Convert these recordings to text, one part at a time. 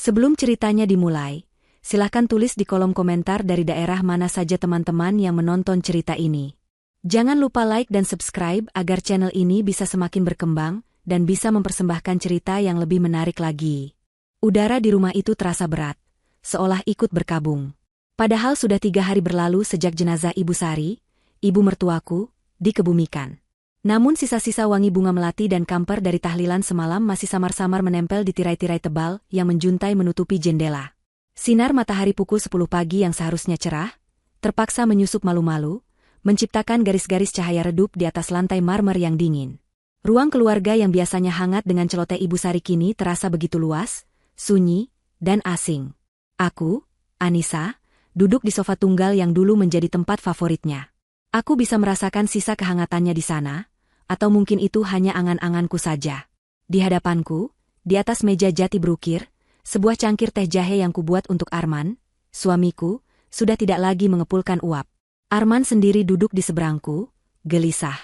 Sebelum ceritanya dimulai, silahkan tulis di kolom komentar dari daerah mana saja teman-teman yang menonton cerita ini. Jangan lupa like dan subscribe agar channel ini bisa semakin berkembang dan bisa mempersembahkan cerita yang lebih menarik lagi. Udara di rumah itu terasa berat, seolah ikut berkabung. Padahal sudah 3 hari berlalu sejak jenazah Ibu Sari, ibu mertuaku, dikebumikan. Namun sisa-sisa wangi bunga melati dan kamper dari tahlilan semalam masih samar-samar menempel di tirai-tirai tebal yang menjuntai menutupi jendela. Sinar matahari pukul 10 pagi yang seharusnya cerah, terpaksa menyusup malu-malu, menciptakan garis-garis cahaya redup di atas lantai marmer yang dingin. Ruang keluarga yang biasanya hangat dengan celoteh Ibu Sari kini terasa begitu luas, sunyi, dan asing. Aku, Anissa, duduk di sofa tunggal yang dulu menjadi tempat favoritnya. Aku bisa merasakan sisa kehangatannya di sana, atau mungkin itu hanya angan-anganku saja. Di hadapanku, di atas meja jati berukir, sebuah cangkir teh jahe yang kubuat untuk Arman, suamiku, sudah tidak lagi mengepulkan uap. Arman sendiri duduk di seberangku, gelisah.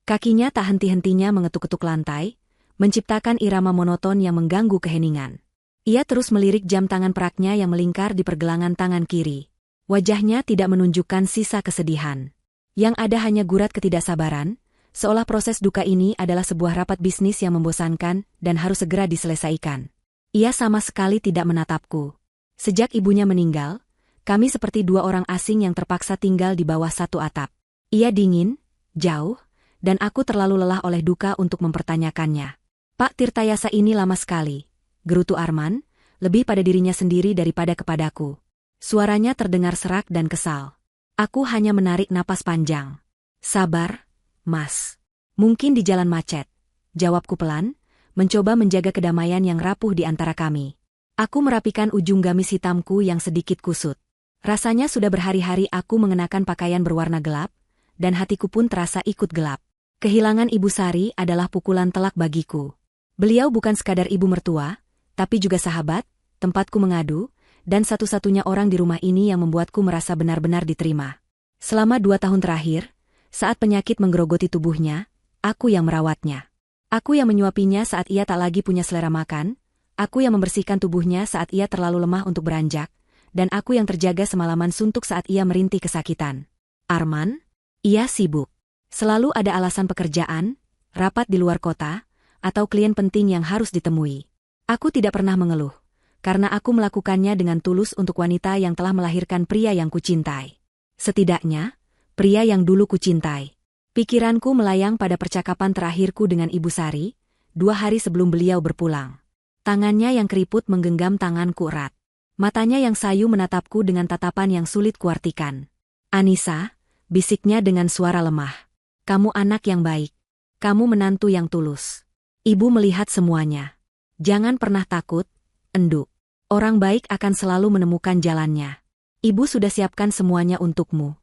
Kakinya tak henti-hentinya mengetuk-ketuk lantai, menciptakan irama monoton yang mengganggu keheningan. Ia terus melirik jam tangan peraknya yang melingkar di pergelangan tangan kiri. Wajahnya tidak menunjukkan sisa kesedihan. Yang ada hanya gurat ketidaksabaran, seolah proses duka ini adalah sebuah rapat bisnis yang membosankan dan harus segera diselesaikan. Ia sama sekali tidak menatapku. Sejak ibunya meninggal, kami seperti dua orang asing yang terpaksa tinggal di bawah satu atap. Ia dingin, jauh, dan aku terlalu lelah oleh duka untuk mempertanyakannya. Pak Tirtayasa ini lama sekali, gerutu Arman, lebih pada dirinya sendiri daripada kepadaku. Suaranya terdengar serak dan kesal. Aku hanya menarik napas panjang. Sabar, Mas. Mungkin di jalan macet, jawabku pelan, mencoba menjaga kedamaian yang rapuh di antara kami. Aku merapikan ujung gamis hitamku yang sedikit kusut. Rasanya sudah berhari-hari aku mengenakan pakaian berwarna gelap, dan hatiku pun terasa ikut gelap. Kehilangan Ibu Sari adalah pukulan telak bagiku. Beliau bukan sekadar ibu mertua, tapi juga sahabat, tempatku mengadu, dan satu-satunya orang di rumah ini yang membuatku merasa benar-benar diterima. Selama 2 tahun terakhir, saat penyakit menggerogoti tubuhnya, aku yang merawatnya. Aku yang menyuapinya saat ia tak lagi punya selera makan, aku yang membersihkan tubuhnya saat ia terlalu lemah untuk beranjak, dan aku yang terjaga semalaman suntuk saat ia merintih kesakitan. Arman? Ia sibuk. Selalu ada alasan pekerjaan, rapat di luar kota, atau klien penting yang harus ditemui. Aku tidak pernah mengeluh, karena aku melakukannya dengan tulus untuk wanita yang telah melahirkan pria yang kucintai. Setidaknya, pria yang dulu kucintai. Pikiranku melayang pada percakapan terakhirku dengan Ibu Sari, 2 hari sebelum beliau berpulang. Tangannya yang keriput menggenggam tanganku erat. Matanya yang sayu menatapku dengan tatapan yang sulit kuartikan. Anissa, bisiknya dengan suara lemah. Kamu anak yang baik. Kamu menantu yang tulus. Ibu melihat semuanya. Jangan pernah takut, enduk. Orang baik akan selalu menemukan jalannya. Ibu sudah siapkan semuanya untukmu.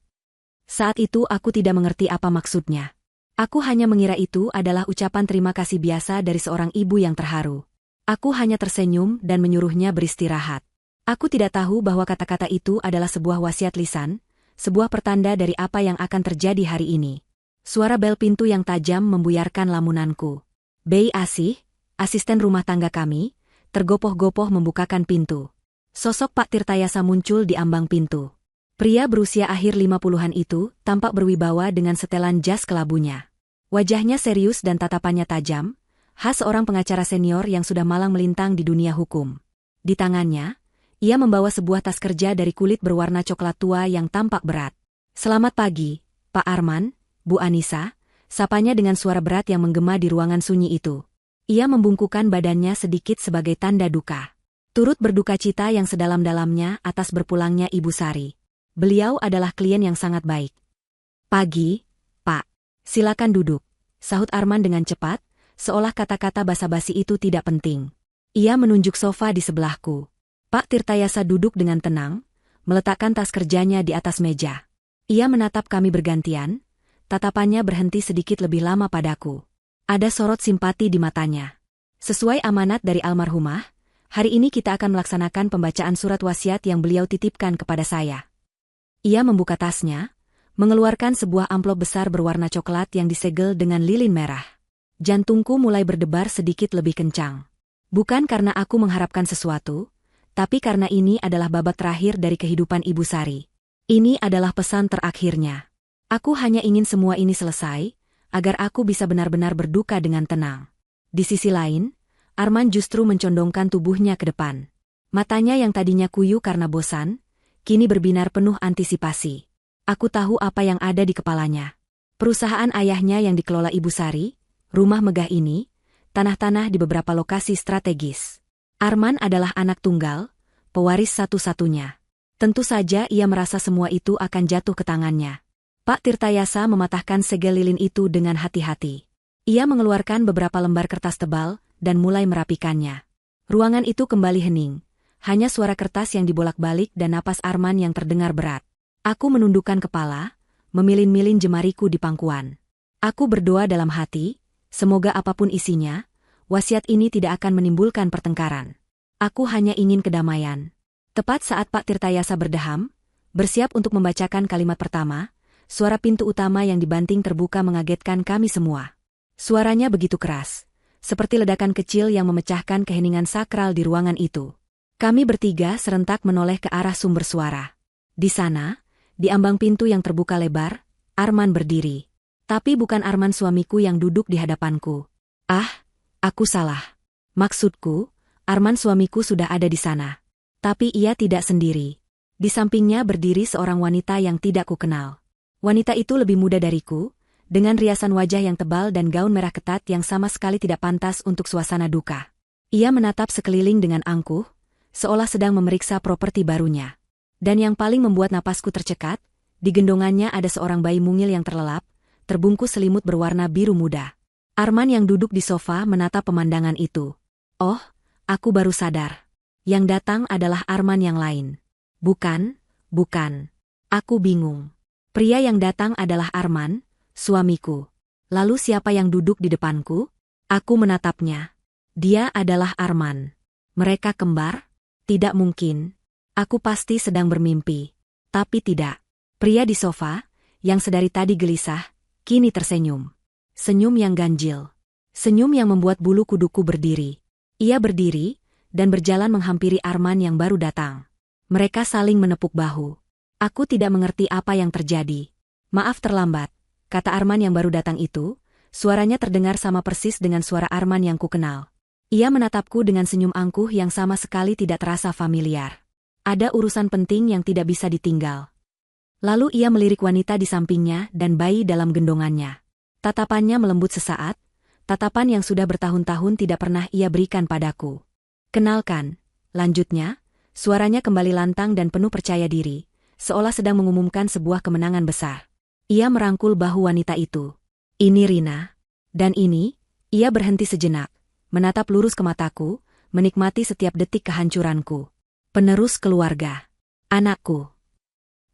Saat itu aku tidak mengerti apa maksudnya. Aku hanya mengira itu adalah ucapan terima kasih biasa dari seorang ibu yang terharu. Aku hanya tersenyum dan menyuruhnya beristirahat. Aku tidak tahu bahwa kata-kata itu adalah sebuah wasiat lisan, sebuah pertanda dari apa yang akan terjadi hari ini. Suara bel pintu yang tajam membuyarkan lamunanku. Bei Asih, asisten rumah tangga kami, tergopoh-gopoh membukakan pintu. Sosok Pak Tirtayasa muncul di ambang pintu. Pria berusia akhir 50-an itu tampak berwibawa dengan setelan jas kelabunya. Wajahnya serius dan tatapannya tajam, khas seorang pengacara senior yang sudah malang melintang di dunia hukum. Di tangannya, ia membawa sebuah tas kerja dari kulit berwarna coklat tua yang tampak berat. Selamat pagi, Pak Arman, Bu Anissa, sapanya dengan suara berat yang menggema di ruangan sunyi itu. Ia membungkukkan badannya sedikit sebagai tanda duka. Turut berduka cita yang sedalam-dalamnya atas berpulangnya Ibu Sari. Beliau adalah klien yang sangat baik. Pagi, Pak. Silakan duduk, sahut Arman dengan cepat, seolah kata-kata basa-basi itu tidak penting. Ia menunjuk sofa di sebelahku. Pak Tirtayasa duduk dengan tenang, meletakkan tas kerjanya di atas meja. Ia menatap kami bergantian, tatapannya berhenti sedikit lebih lama padaku. Ada sorot simpati di matanya. Sesuai amanat dari almarhumah, hari ini kita akan melaksanakan pembacaan surat wasiat yang beliau titipkan kepada saya. Ia membuka tasnya, mengeluarkan sebuah amplop besar berwarna coklat yang disegel dengan lilin merah. Jantungku mulai berdebar sedikit lebih kencang. Bukan karena aku mengharapkan sesuatu, Tapi karena ini adalah babak terakhir dari kehidupan Ibu Sari. Ini adalah pesan terakhirnya. Aku hanya ingin semua ini selesai, agar aku bisa benar-benar berduka dengan tenang. Di sisi lain, Arman justru mencondongkan tubuhnya ke depan. Matanya yang tadinya kuyu karena bosan, kini berbinar penuh antisipasi. Aku tahu apa yang ada di kepalanya. Perusahaan ayahnya yang dikelola Ibu Sari, rumah megah ini, tanah-tanah di beberapa lokasi strategis. Arman adalah anak tunggal, pewaris satu-satunya. Tentu saja ia merasa semua itu akan jatuh ke tangannya. Pak Tirtayasa mematahkan segel lilin itu dengan hati-hati. Ia mengeluarkan beberapa lembar kertas tebal dan mulai merapikannya. Ruangan itu kembali hening. Hanya suara kertas yang dibolak-balik dan napas Arman yang terdengar berat. Aku menundukkan kepala, memilin-milin jemariku di pangkuan. Aku berdoa dalam hati, semoga apapun isinya, wasiat ini tidak akan menimbulkan pertengkaran. Aku hanya ingin kedamaian. Tepat saat Pak Tirtayasa berdeham, bersiap untuk membacakan kalimat pertama, suara pintu utama yang dibanting terbuka mengagetkan kami semua. Suaranya begitu keras, seperti ledakan kecil yang memecahkan keheningan sakral di ruangan itu. Kami bertiga serentak menoleh ke arah sumber suara. Di sana, di ambang pintu yang terbuka lebar, Arman berdiri. Tapi bukan Arman suamiku yang duduk di hadapanku. Aku salah. Maksudku, Arman suamiku sudah ada di sana. Tapi ia tidak sendiri. Di sampingnya berdiri seorang wanita yang tidak kukenal. Wanita itu lebih muda dariku, dengan riasan wajah yang tebal dan gaun merah ketat yang sama sekali tidak pantas untuk suasana duka. Ia menatap sekeliling dengan angkuh, seolah sedang memeriksa properti barunya. Dan yang paling membuat napasku tercekat, di gendongannya ada seorang bayi mungil yang terlelap, terbungkus selimut berwarna biru muda. Arman yang duduk di sofa menatap pemandangan itu. Oh, aku baru sadar. Yang datang adalah Arman yang lain. Bukan. Aku bingung. Pria yang datang adalah Arman, suamiku. Lalu siapa yang duduk di depanku? Aku menatapnya. Dia adalah Arman. Mereka kembar? Tidak mungkin. Aku pasti sedang bermimpi. Tapi tidak. Pria di sofa, yang sedari tadi gelisah, kini tersenyum. Senyum yang ganjil. Senyum yang membuat bulu kuduku berdiri. Ia berdiri, dan berjalan menghampiri Arman yang baru datang. Mereka saling menepuk bahu. Aku tidak mengerti apa yang terjadi. Maaf terlambat, kata Arman yang baru datang itu, suaranya terdengar sama persis dengan suara Arman yang kukenal. Ia menatapku dengan senyum angkuh yang sama sekali tidak terasa familiar. Ada urusan penting yang tidak bisa ditinggal. Lalu ia melirik wanita di sampingnya dan bayi dalam gendongannya. Tatapannya melembut sesaat, tatapan yang sudah bertahun-tahun tidak pernah ia berikan padaku. Kenalkan, lanjutnya, suaranya kembali lantang dan penuh percaya diri, seolah sedang mengumumkan sebuah kemenangan besar. Ia merangkul bahu wanita itu. Ini Rina. Dan ini, ia berhenti sejenak, menatap lurus ke mataku, menikmati setiap detik kehancuranku. Penerus keluarga. Anakku.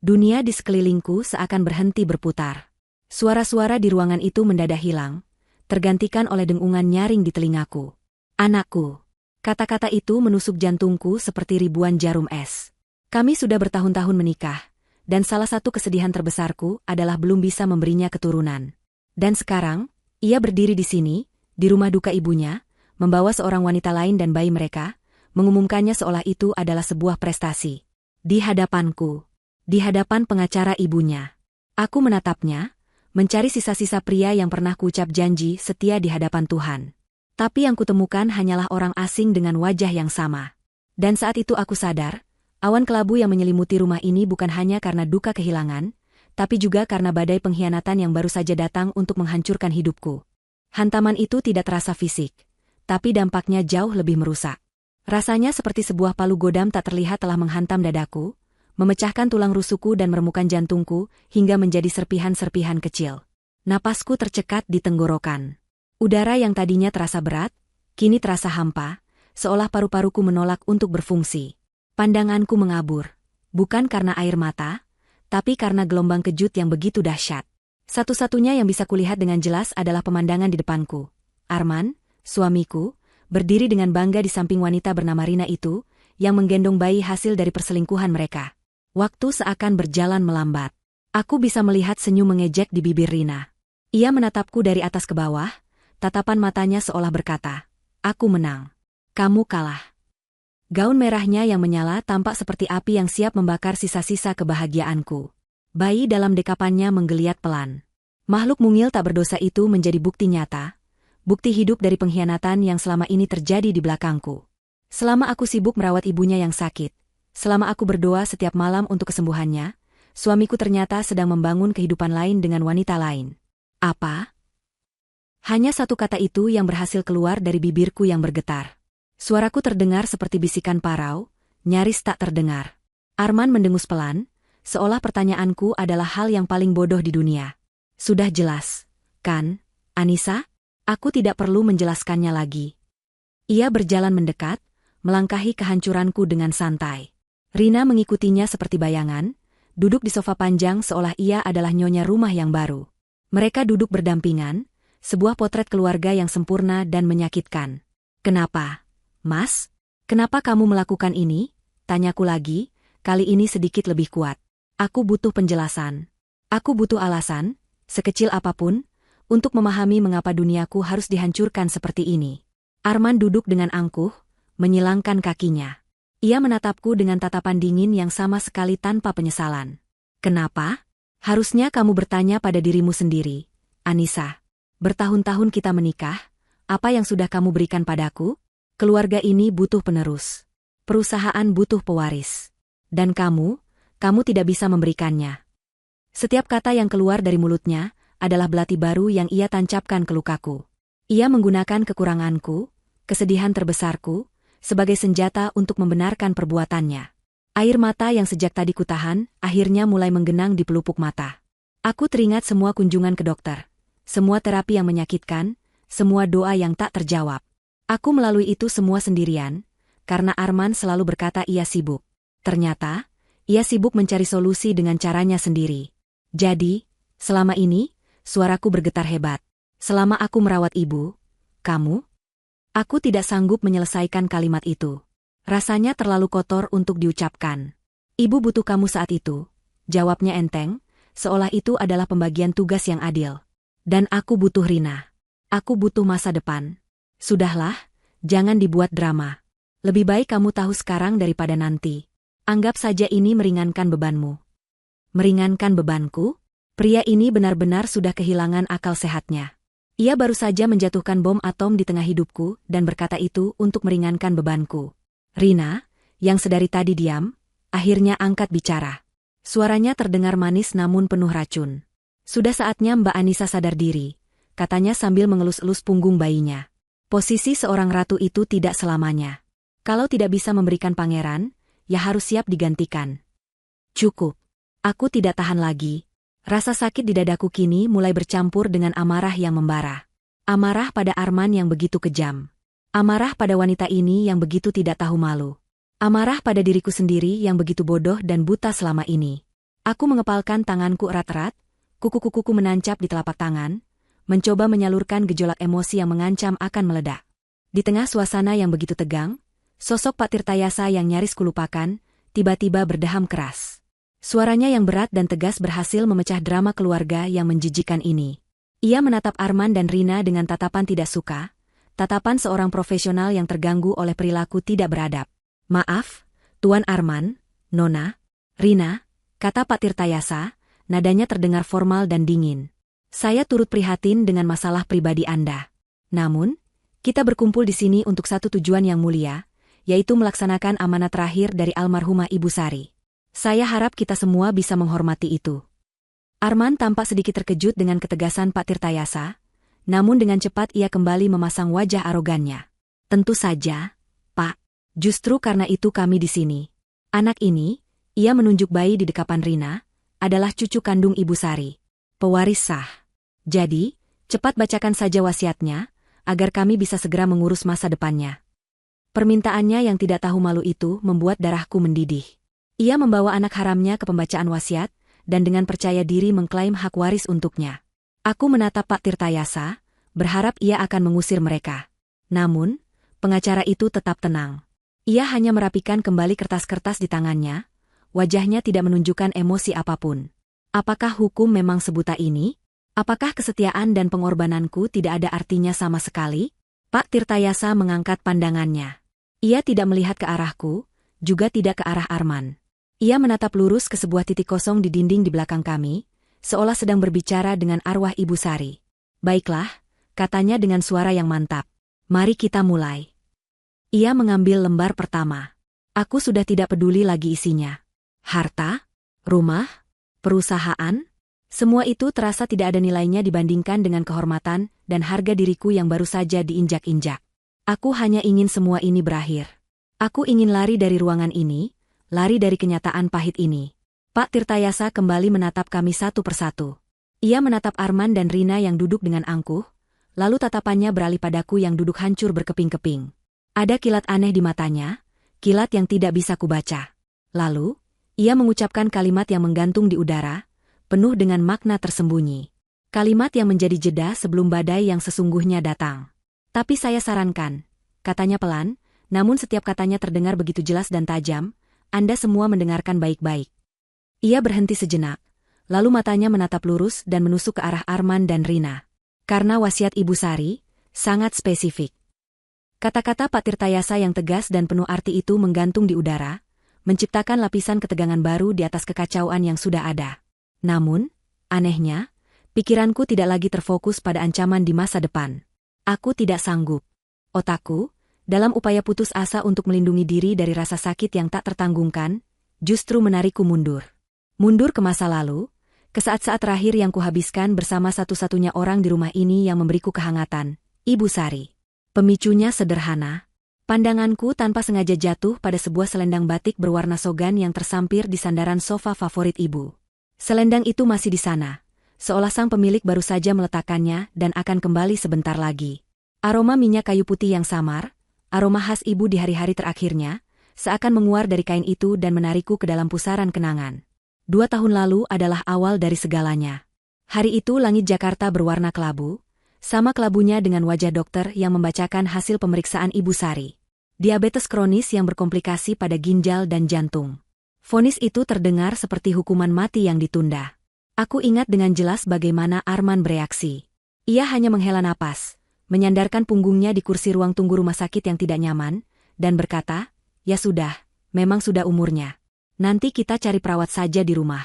Dunia di sekelilingku seakan berhenti berputar. Suara-suara di ruangan itu mendadak hilang, tergantikan oleh dengungan nyaring di telingaku. Anakku. Kata-kata itu menusuk jantungku seperti ribuan jarum es. Kami sudah bertahun-tahun menikah, dan salah satu kesedihan terbesarku adalah belum bisa memberinya keturunan. Dan sekarang, ia berdiri di sini, di rumah duka ibunya, membawa seorang wanita lain dan bayi mereka, mengumumkannya seolah itu adalah sebuah prestasi. Di hadapanku, di hadapan pengacara ibunya. Aku menatapnya, mencari sisa-sisa pria yang pernah kuucap janji setia di hadapan Tuhan. Tapi yang kutemukan hanyalah orang asing dengan wajah yang sama. Dan saat itu aku sadar, awan kelabu yang menyelimuti rumah ini bukan hanya karena duka kehilangan, tapi juga karena badai pengkhianatan yang baru saja datang untuk menghancurkan hidupku. Hantaman itu tidak terasa fisik, tapi dampaknya jauh lebih merusak. Rasanya seperti sebuah palu godam tak terlihat telah menghantam dadaku, memecahkan tulang rusukku dan meremukkan jantungku hingga menjadi serpihan-serpihan kecil. Napasku tercekat di tenggorokan. Udara yang tadinya terasa berat, kini terasa hampa, seolah paru-paruku menolak untuk berfungsi. Pandanganku mengabur, bukan karena air mata, tapi karena gelombang kejut yang begitu dahsyat. Satu-satunya yang bisa kulihat dengan jelas adalah pemandangan di depanku. Arman, suamiku, berdiri dengan bangga di samping wanita bernama Rina itu, yang menggendong bayi hasil dari perselingkuhan mereka. Waktu seakan berjalan melambat. Aku bisa melihat senyum mengejek di bibir Rina. Ia menatapku dari atas ke bawah, tatapan matanya seolah berkata, "Aku menang. Kamu kalah." Gaun merahnya yang menyala tampak seperti api yang siap membakar sisa-sisa kebahagiaanku. Bayi dalam dekapannya menggeliat pelan. Makhluk mungil tak berdosa itu menjadi bukti nyata, bukti hidup dari pengkhianatan yang selama ini terjadi di belakangku. Selama aku sibuk merawat ibunya yang sakit, selama aku berdoa setiap malam untuk kesembuhannya, suamiku ternyata sedang membangun kehidupan lain dengan wanita lain. Apa? Hanya satu kata itu yang berhasil keluar dari bibirku yang bergetar. Suaraku terdengar seperti bisikan parau, nyaris tak terdengar. Arman mendengus pelan, seolah pertanyaanku adalah hal yang paling bodoh di dunia. Sudah jelas, kan, Anissa? Aku tidak perlu menjelaskannya lagi. Ia berjalan mendekat, melangkahi kehancuranku dengan santai. Rina mengikutinya seperti bayangan, duduk di sofa panjang seolah ia adalah nyonya rumah yang baru. Mereka duduk berdampingan, sebuah potret keluarga yang sempurna dan menyakitkan. Kenapa? Mas, kenapa kamu melakukan ini? Tanyaku lagi, kali ini sedikit lebih kuat. Aku butuh penjelasan. Aku butuh alasan, sekecil apapun, untuk memahami mengapa duniaku harus dihancurkan seperti ini. Arman duduk dengan angkuh, menyilangkan kakinya. Ia menatapku dengan tatapan dingin yang sama sekali tanpa penyesalan. Kenapa? Harusnya kamu bertanya pada dirimu sendiri, Anissa. Bertahun-tahun kita menikah, apa yang sudah kamu berikan padaku? Keluarga ini butuh penerus. Perusahaan butuh pewaris. Dan kamu tidak bisa memberikannya. Setiap kata yang keluar dari mulutnya adalah belati baru yang ia tancapkan ke lukaku. Ia menggunakan kekuranganku, kesedihan terbesarku, sebagai senjata untuk membenarkan perbuatannya. Air mata yang sejak tadi kutahan, akhirnya mulai menggenang di pelupuk mata. Aku teringat semua kunjungan ke dokter, semua terapi yang menyakitkan, semua doa yang tak terjawab. Aku melalui itu semua sendirian, karena Arman selalu berkata ia sibuk. Ternyata, ia sibuk mencari solusi dengan caranya sendiri. Jadi, selama ini, suaraku bergetar hebat. Selama aku merawat ibu, kamu? Aku tidak sanggup menyelesaikan kalimat itu. Rasanya terlalu kotor untuk diucapkan. Ibu butuh kamu saat itu. Jawabnya enteng, seolah itu adalah pembagian tugas yang adil. Dan aku butuh Rina. Aku butuh masa depan. Sudahlah, jangan dibuat drama. Lebih baik kamu tahu sekarang daripada nanti. Anggap saja ini meringankan bebanmu. Meringankan bebanku? Pria ini benar-benar sudah kehilangan akal sehatnya. Ia baru saja menjatuhkan bom atom di tengah hidupku dan berkata itu untuk meringankan bebanku. Rina, yang sedari tadi diam, akhirnya angkat bicara. Suaranya terdengar manis namun penuh racun. Sudah saatnya Mbak Anissa sadar diri, katanya sambil mengelus-elus punggung bayinya. Posisi seorang ratu itu tidak selamanya. Kalau tidak bisa memberikan pangeran, ya harus siap digantikan. Cukup. Aku tidak tahan lagi. Rasa sakit di dadaku kini mulai bercampur dengan amarah yang membara. Amarah pada Arman yang begitu kejam. Amarah pada wanita ini yang begitu tidak tahu malu. Amarah pada diriku sendiri yang begitu bodoh dan buta selama ini. Aku mengepalkan tanganku erat-erat, kuku-kukuku menancap di telapak tangan, mencoba menyalurkan gejolak emosi yang mengancam akan meledak. Di tengah suasana yang begitu tegang, sosok Pak Tirtayasa yang nyaris kulupakan, tiba-tiba berdeham keras. Suaranya yang berat dan tegas berhasil memecah drama keluarga yang menjijikan ini. Ia menatap Arman dan Rina dengan tatapan tidak suka, tatapan seorang profesional yang terganggu oleh perilaku tidak beradab. Maaf, Tuan Arman, Nona, Rina, kata Pak Tirtayasa, nadanya terdengar formal dan dingin. Saya turut prihatin dengan masalah pribadi Anda. Namun, kita berkumpul di sini untuk satu tujuan yang mulia, yaitu melaksanakan amanat terakhir dari almarhumah Ibu Sari. Saya harap kita semua bisa menghormati itu. Arman tampak sedikit terkejut dengan ketegasan Pak Tirtayasa, namun dengan cepat ia kembali memasang wajah arogannya. Tentu saja, Pak. Justru karena itu kami di sini. Anak ini, ia menunjuk bayi di dekapan Rina, adalah cucu kandung Ibu Sari. Pewaris sah. Jadi, cepat bacakan saja wasiatnya, agar kami bisa segera mengurus masa depannya. Permintaannya yang tidak tahu malu itu membuat darahku mendidih. Ia membawa anak haramnya ke pembacaan wasiat, dan dengan percaya diri mengklaim hak waris untuknya. Aku menatap Pak Tirtayasa, berharap ia akan mengusir mereka. Namun, pengacara itu tetap tenang. Ia hanya merapikan kembali kertas-kertas di tangannya, wajahnya tidak menunjukkan emosi apapun. Apakah hukum memang sebuta ini? Apakah kesetiaan dan pengorbananku tidak ada artinya sama sekali? Pak Tirtayasa mengangkat pandangannya. Ia tidak melihat ke arahku, juga tidak ke arah Arman. Ia menatap lurus ke sebuah titik kosong di dinding di belakang kami, seolah sedang berbicara dengan arwah Ibu Sari. Baiklah, katanya dengan suara yang mantap. Mari kita mulai. Ia mengambil lembar pertama. Aku sudah tidak peduli lagi isinya. Harta? Rumah? Perusahaan? Semua itu terasa tidak ada nilainya dibandingkan dengan kehormatan dan harga diriku yang baru saja diinjak-injak. Aku hanya ingin semua ini berakhir. Aku ingin lari dari ruangan ini, lari dari kenyataan pahit ini. Pak Tirtayasa kembali menatap kami satu persatu. Ia menatap Arman dan Rina yang duduk dengan angkuh, lalu tatapannya beralih padaku yang duduk hancur berkeping-keping. Ada kilat aneh di matanya, kilat yang tidak bisa kubaca. Lalu, ia mengucapkan kalimat yang menggantung di udara, penuh dengan makna tersembunyi. Kalimat yang menjadi jeda sebelum badai yang sesungguhnya datang. Tapi saya sarankan, katanya pelan, namun setiap katanya terdengar begitu jelas dan tajam, Anda semua mendengarkan baik-baik. Ia berhenti sejenak, lalu matanya menatap lurus dan menusuk ke arah Arman dan Rina. Karena wasiat Ibu Sari, sangat spesifik. Kata-kata Pak Tirtayasa yang tegas dan penuh arti itu menggantung di udara, menciptakan lapisan ketegangan baru di atas kekacauan yang sudah ada. Namun, anehnya, pikiranku tidak lagi terfokus pada ancaman di masa depan. Aku tidak sanggup. Otakku, dalam upaya putus asa untuk melindungi diri dari rasa sakit yang tak tertanggungkan, justru menarikku mundur. Mundur ke masa lalu, ke saat-saat terakhir yang kuhabiskan bersama satu-satunya orang di rumah ini yang memberiku kehangatan, Ibu Sari. Pemicunya sederhana. Pandanganku tanpa sengaja jatuh pada sebuah selendang batik berwarna sogan yang tersampir di sandaran sofa favorit ibu. Selendang itu masih di sana, seolah sang pemilik baru saja meletakkannya dan akan kembali sebentar lagi. Aroma minyak kayu putih yang samar, aroma khas ibu di hari-hari terakhirnya, seakan menguar dari kain itu dan menarikku ke dalam pusaran kenangan. 2 tahun lalu adalah awal dari segalanya. Hari itu langit Jakarta berwarna kelabu, sama kelabunya dengan wajah dokter yang membacakan hasil pemeriksaan Ibu Sari. Diabetes kronis yang berkomplikasi pada ginjal dan jantung. Vonis itu terdengar seperti hukuman mati yang ditunda. Aku ingat dengan jelas bagaimana Arman bereaksi. Ia hanya menghela napas, menyandarkan punggungnya di kursi ruang tunggu rumah sakit yang tidak nyaman, dan berkata, "Ya sudah, memang sudah umurnya. Nanti kita cari perawat saja di rumah."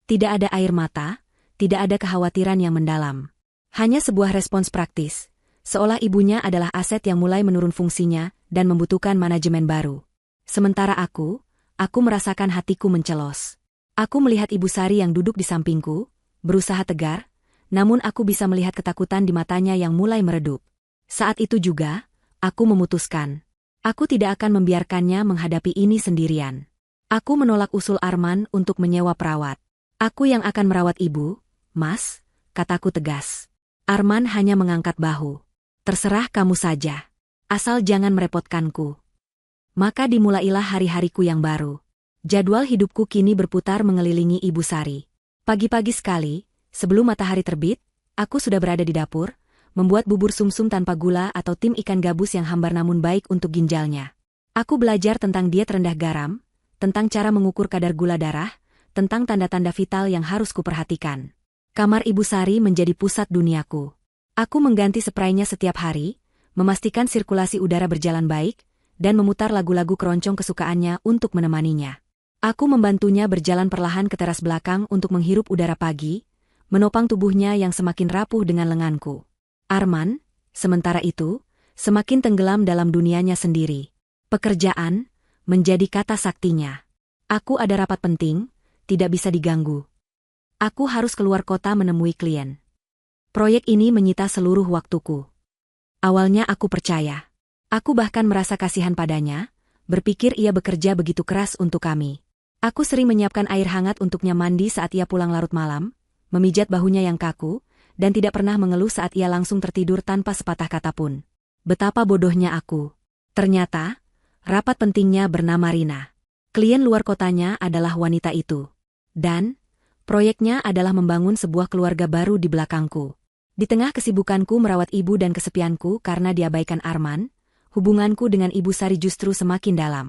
Tidak ada air mata, tidak ada kekhawatiran yang mendalam. Hanya sebuah respons praktis, seolah ibunya adalah aset yang mulai menurun fungsinya dan membutuhkan manajemen baru. Sementara aku merasakan hatiku mencelos. Aku melihat Ibu Sari yang duduk di sampingku, berusaha tegar, namun aku bisa melihat ketakutan di matanya yang mulai meredup. Saat itu juga, aku memutuskan. Aku tidak akan membiarkannya menghadapi ini sendirian. Aku menolak usul Arman untuk menyewa perawat. Aku yang akan merawat ibu, Mas, kataku tegas. Arman hanya mengangkat bahu. Terserah kamu saja. Asal jangan merepotkanku. Maka dimulailah hari-hariku yang baru. Jadwal hidupku kini berputar mengelilingi Ibu Sari. Pagi-pagi sekali, sebelum matahari terbit, aku sudah berada di dapur, membuat bubur sumsum tanpa gula atau tim ikan gabus yang hambar namun baik untuk ginjalnya. Aku belajar tentang diet rendah garam, tentang cara mengukur kadar gula darah, tentang tanda-tanda vital yang harus kuperhatikan. Kamar Ibu Sari menjadi pusat duniaku. Aku mengganti spraynya setiap hari, memastikan sirkulasi udara berjalan baik, dan memutar lagu-lagu keroncong kesukaannya untuk menemaninya. Aku membantunya berjalan perlahan ke teras belakang untuk menghirup udara pagi, menopang tubuhnya yang semakin rapuh dengan lenganku. Arman, sementara itu, semakin tenggelam dalam dunianya sendiri. Pekerjaan menjadi kata saktinya. Aku ada rapat penting, tidak bisa diganggu. Aku harus keluar kota menemui klien. Proyek ini menyita seluruh waktuku. Awalnya aku percaya. Aku bahkan merasa kasihan padanya, berpikir ia bekerja begitu keras untuk kami. Aku sering menyiapkan air hangat untuknya mandi saat ia pulang larut malam, memijat bahunya yang kaku, dan tidak pernah mengeluh saat ia langsung tertidur tanpa sepatah kata pun. Betapa bodohnya aku. Ternyata, rapat pentingnya bernama Rina. Klien luar kotanya adalah wanita itu. Dan proyeknya adalah membangun sebuah keluarga baru di belakangku. Di tengah kesibukanku merawat ibu dan kesepianku karena diabaikan Arman, hubunganku dengan Ibu Sari justru semakin dalam.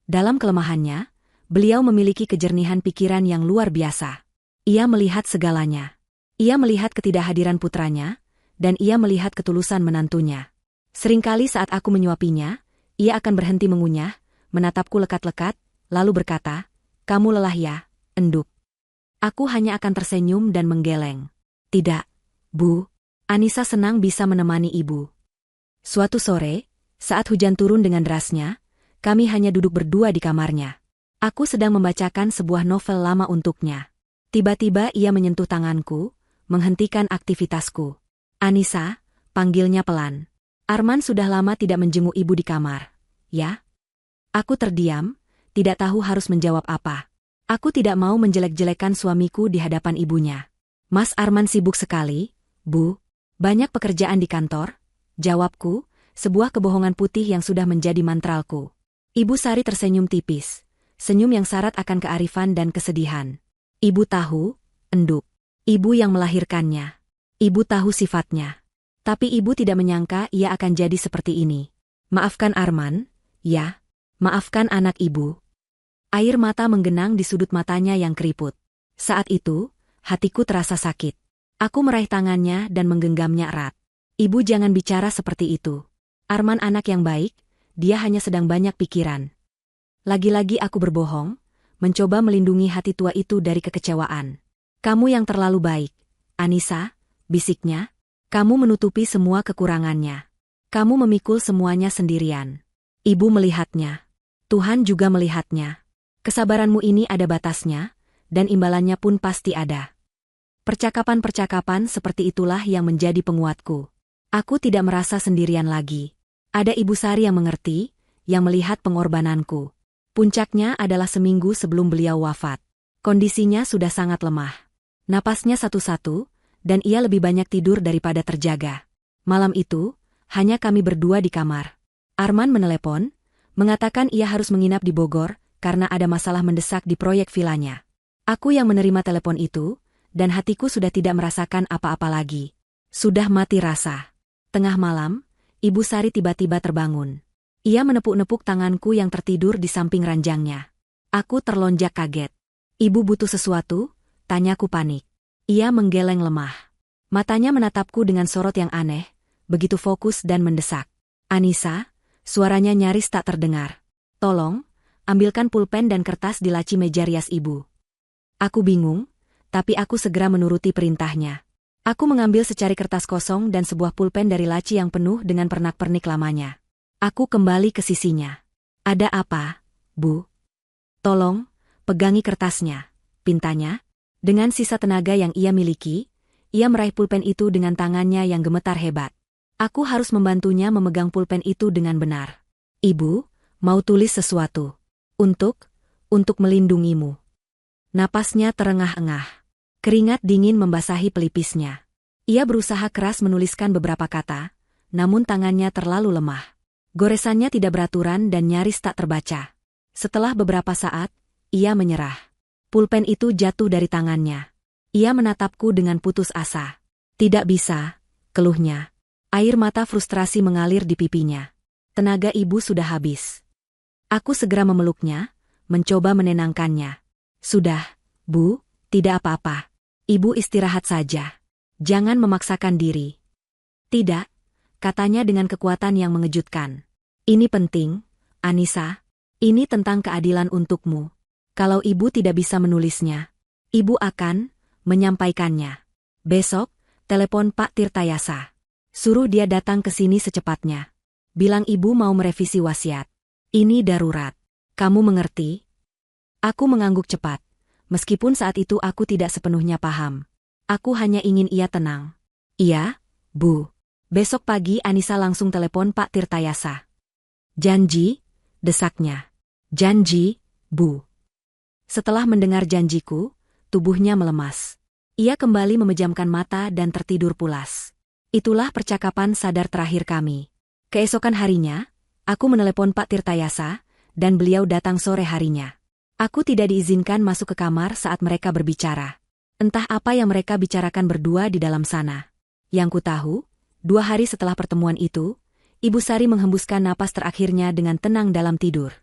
Dalam kelemahannya, beliau memiliki kejernihan pikiran yang luar biasa. Ia melihat segalanya. Ia melihat ketidakhadiran putranya, dan ia melihat ketulusan menantunya. Seringkali saat aku menyuapinya, Ia akan berhenti mengunyah, menatapku lekat-lekat, lalu berkata, "Kamu lelah ya, enduk." Aku hanya akan tersenyum dan menggeleng. "Tidak, Bu. Anissa senang bisa menemani ibu." Suatu sore, saat hujan turun dengan derasnya, kami hanya duduk berdua di kamarnya. Aku sedang membacakan sebuah novel lama untuknya. Tiba-tiba ia menyentuh tanganku, menghentikan aktivitasku. "Anissa," panggilnya pelan. "Arman sudah lama tidak menjenguk ibu di kamar, ya?" Aku terdiam, tidak tahu harus menjawab apa. Aku tidak mau menjelek-jelekan suamiku di hadapan ibunya. "Mas Arman sibuk sekali, Bu. Banyak pekerjaan di kantor," jawabku, sebuah kebohongan putih yang sudah menjadi mantralku. Ibu Sari tersenyum tipis, senyum yang syarat akan kearifan dan kesedihan. "Ibu tahu, enduk. Ibu yang melahirkannya. Ibu tahu sifatnya. Tapi ibu tidak menyangka ia akan jadi seperti ini. Maafkan Arman, ya. Maafkan anak ibu." Air mata menggenang di sudut matanya yang keriput. Saat itu, hatiku terasa sakit. Aku meraih tangannya dan menggenggamnya erat. "Ibu jangan bicara seperti itu. Arman anak yang baik, dia hanya sedang banyak pikiran." Lagi-lagi aku berbohong, mencoba melindungi hati tua itu dari kekecewaan. "Kamu yang terlalu baik, Anissa," bisiknya. "Kamu menutupi semua kekurangannya. Kamu memikul semuanya sendirian." Ibu melihatnya. Tuhan juga melihatnya. Kesabaranmu ini ada batasnya, dan imbalannya pun pasti ada. Percakapan-percakapan seperti itulah yang menjadi penguatku. Aku tidak merasa sendirian lagi. Ada Ibu Sari yang mengerti, yang melihat pengorbananku. Puncaknya adalah seminggu sebelum beliau wafat. Kondisinya sudah sangat lemah. Napasnya satu-satu, dan ia lebih banyak tidur daripada terjaga. Malam itu, hanya kami berdua di kamar. Arman menelepon, mengatakan ia harus menginap di Bogor karena ada masalah mendesak di proyek vilanya. Aku yang menerima telepon itu, dan hatiku sudah tidak merasakan apa-apa lagi. Sudah mati rasa. Tengah malam, Ibu Sari tiba-tiba terbangun. Ia menepuk-nepuk tanganku yang tertidur di samping ranjangnya. Aku terlonjak kaget. "Ibu butuh sesuatu?" tanyaku panik. Ia menggeleng lemah. Matanya menatapku dengan sorot yang aneh, begitu fokus dan mendesak. "Anissa," suaranya nyaris tak terdengar. "Tolong, ambilkan pulpen dan kertas di laci meja rias ibu." Aku bingung, tapi aku segera menuruti perintahnya. Aku mengambil secari kertas kosong dan sebuah pulpen dari laci yang penuh dengan pernak-pernik lamanya. Aku kembali ke sisinya. "Ada apa, Bu?" "Tolong, pegangi kertasnya," pintanya. Dengan sisa tenaga yang ia miliki, ia meraih pulpen itu dengan tangannya yang gemetar hebat. Aku harus membantunya memegang pulpen itu dengan benar. "Ibu, mau tulis sesuatu. Untuk melindungimu." Napasnya terengah-engah. Keringat dingin membasahi pelipisnya. Ia berusaha keras menuliskan beberapa kata, namun tangannya terlalu lemah. Goresannya tidak beraturan dan nyaris tak terbaca. Setelah beberapa saat, ia menyerah. Pulpen itu jatuh dari tangannya. Ia menatapku dengan putus asa. "Tidak bisa," keluhnya. Air mata frustrasi mengalir di pipinya. Tenaga ibu sudah habis. Aku segera memeluknya, mencoba menenangkannya. "Sudah, Bu, tidak apa-apa. Ibu istirahat saja. Jangan memaksakan diri." "Tidak," katanya dengan kekuatan yang mengejutkan. "Ini penting, Anissa. Ini tentang keadilan untukmu. Kalau ibu tidak bisa menulisnya, ibu akan menyampaikannya. Besok, telepon Pak Tirtayasa. Suruh dia datang ke sini secepatnya. Bilang ibu mau merevisi wasiat. Ini darurat. Kamu mengerti?" Aku mengangguk cepat. Meskipun saat itu aku tidak sepenuhnya paham. Aku hanya ingin ia tenang. "Iya, Bu." Besok pagi Anissa langsung telepon Pak Tirtayasa. "Janji?" desaknya. "Janji, Bu." Setelah mendengar janjiku, tubuhnya melemas. Ia kembali memejamkan mata dan tertidur pulas. Itulah percakapan sadar terakhir kami. Keesokan harinya, aku menelepon Pak Tirtayasa, dan beliau datang sore harinya. Aku tidak diizinkan masuk ke kamar saat mereka berbicara. Entah apa yang mereka bicarakan berdua di dalam sana. Yang ku tahu, 2 hari setelah pertemuan itu, Ibu Sari menghembuskan napas terakhirnya dengan tenang dalam tidur.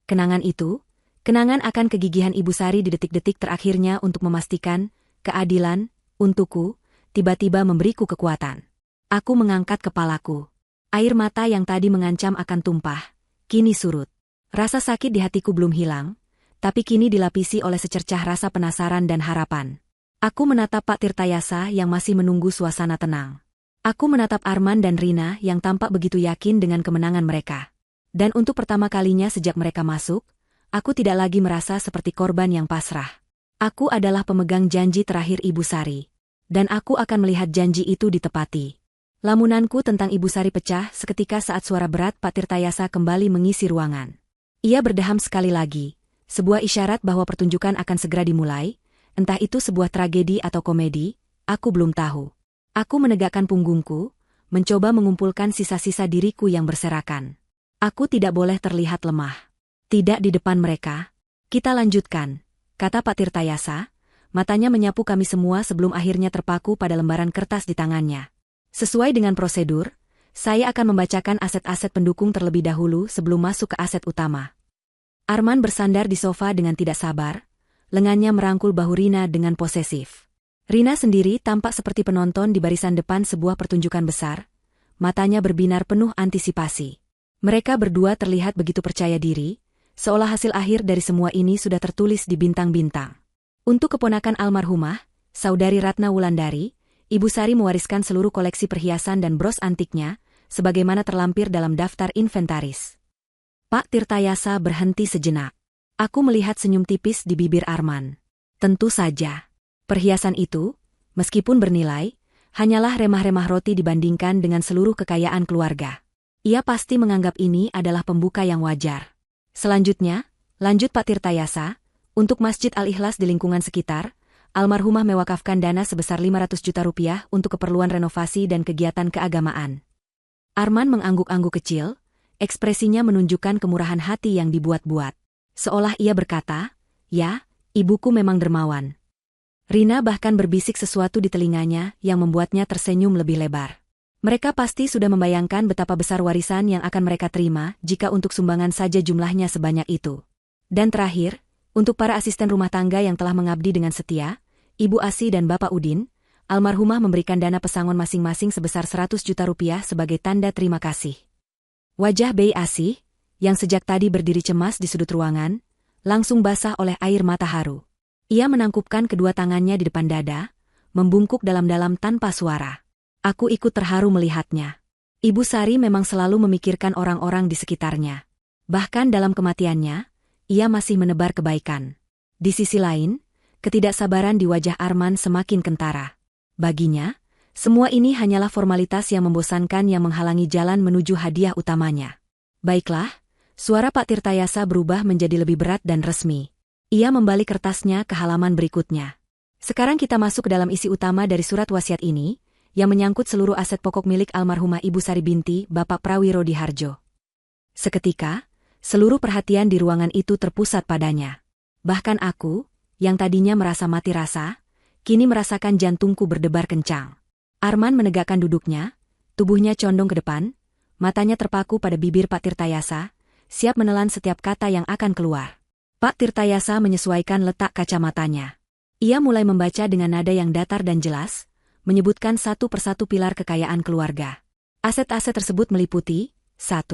Kenangan itu, kenangan akan kegigihan Ibu Sari di detik-detik terakhirnya untuk memastikan keadilan untukku, tiba-tiba memberiku kekuatan. Aku mengangkat kepalaku. Air mata yang tadi mengancam akan tumpah, kini surut. Rasa sakit di hatiku belum hilang, tapi kini dilapisi oleh secercah rasa penasaran dan harapan. Aku menatap Pak Tirtayasa yang masih menunggu suasana tenang. Aku menatap Arman dan Rina yang tampak begitu yakin dengan kemenangan mereka. Dan untuk pertama kalinya sejak mereka masuk, aku tidak lagi merasa seperti korban yang pasrah. Aku adalah pemegang janji terakhir Ibu Sari. Dan aku akan melihat janji itu ditepati. Lamunanku tentang Ibu Sari pecah seketika saat suara berat Pak Tirtayasa kembali mengisi ruangan. Ia berdeham sekali lagi, sebuah isyarat bahwa pertunjukan akan segera dimulai, entah itu sebuah tragedi atau komedi, aku belum tahu. Aku menegakkan punggungku, mencoba mengumpulkan sisa-sisa diriku yang berserakan. Aku tidak boleh terlihat lemah. Tidak di depan mereka. Kita lanjutkan, kata Pak Tirtayasa, matanya menyapu kami semua sebelum akhirnya terpaku pada lembaran kertas di tangannya. Sesuai dengan prosedur, saya akan membacakan aset-aset pendukung terlebih dahulu sebelum masuk ke aset utama. Arman bersandar di sofa dengan tidak sabar, lengannya merangkul bahu Rina dengan posesif. Rina sendiri tampak seperti penonton di barisan depan sebuah pertunjukan besar, matanya berbinar penuh antisipasi. Mereka berdua terlihat begitu percaya diri, seolah hasil akhir dari semua ini sudah tertulis di bintang-bintang. Untuk keponakan almarhumah, Saudari Ratna Wulandari, Ibu Sari mewariskan seluruh koleksi perhiasan dan bros antiknya, sebagaimana terlampir dalam daftar inventaris. Pak Tirtayasa berhenti sejenak. Aku melihat senyum tipis di bibir Arman. Tentu saja. Perhiasan itu, meskipun bernilai, hanyalah remah-remah roti dibandingkan dengan seluruh kekayaan keluarga. Ia pasti menganggap ini adalah pembuka yang wajar. Selanjutnya, lanjut Pak Tirtayasa, untuk Masjid Al-Ikhlas di lingkungan sekitar, almarhumah mewakafkan dana sebesar 500 juta rupiah untuk keperluan renovasi dan kegiatan keagamaan. Arman mengangguk-angguk kecil, ekspresinya menunjukkan kemurahan hati yang dibuat-buat. Seolah ia berkata, "Ya, ibuku memang dermawan." Rina bahkan berbisik sesuatu di telinganya yang membuatnya tersenyum lebih lebar. Mereka pasti sudah membayangkan betapa besar warisan yang akan mereka terima jika untuk sumbangan saja jumlahnya sebanyak itu. Dan terakhir, untuk para asisten rumah tangga yang telah mengabdi dengan setia, Ibu Asi dan Bapak Udin, almarhumah memberikan dana pesangon masing-masing sebesar 100 juta rupiah sebagai tanda terima kasih. Wajah Bei Asi, yang sejak tadi berdiri cemas di sudut ruangan, langsung basah oleh air mata haru. Ia menangkupkan kedua tangannya di depan dada, membungkuk dalam-dalam tanpa suara. Aku ikut terharu melihatnya. Ibu Sari memang selalu memikirkan orang-orang di sekitarnya. Bahkan dalam kematiannya, ia masih menebar kebaikan. Di sisi lain, ketidaksabaran di wajah Arman semakin kentara. Baginya, semua ini hanyalah formalitas yang membosankan yang menghalangi jalan menuju hadiah utamanya. Baiklah, suara Pak Tirtayasa berubah menjadi lebih berat dan resmi. Ia membalik kertasnya ke halaman berikutnya. Sekarang kita masuk ke dalam isi utama dari surat wasiat ini, yang menyangkut seluruh aset pokok milik almarhumah Ibu Sari binti Bapak Prawiro Diharjo. Seketika, seluruh perhatian di ruangan itu terpusat padanya. Bahkan aku, yang tadinya merasa mati rasa, kini merasakan jantungku berdebar kencang. Arman menegakkan duduknya, tubuhnya condong ke depan, matanya terpaku pada bibir Pak Tirtayasa, siap menelan setiap kata yang akan keluar. Pak Tirtayasa menyesuaikan letak kacamatanya. Ia mulai membaca dengan nada yang datar dan jelas, menyebutkan satu persatu pilar kekayaan keluarga. Aset-aset tersebut meliputi 1.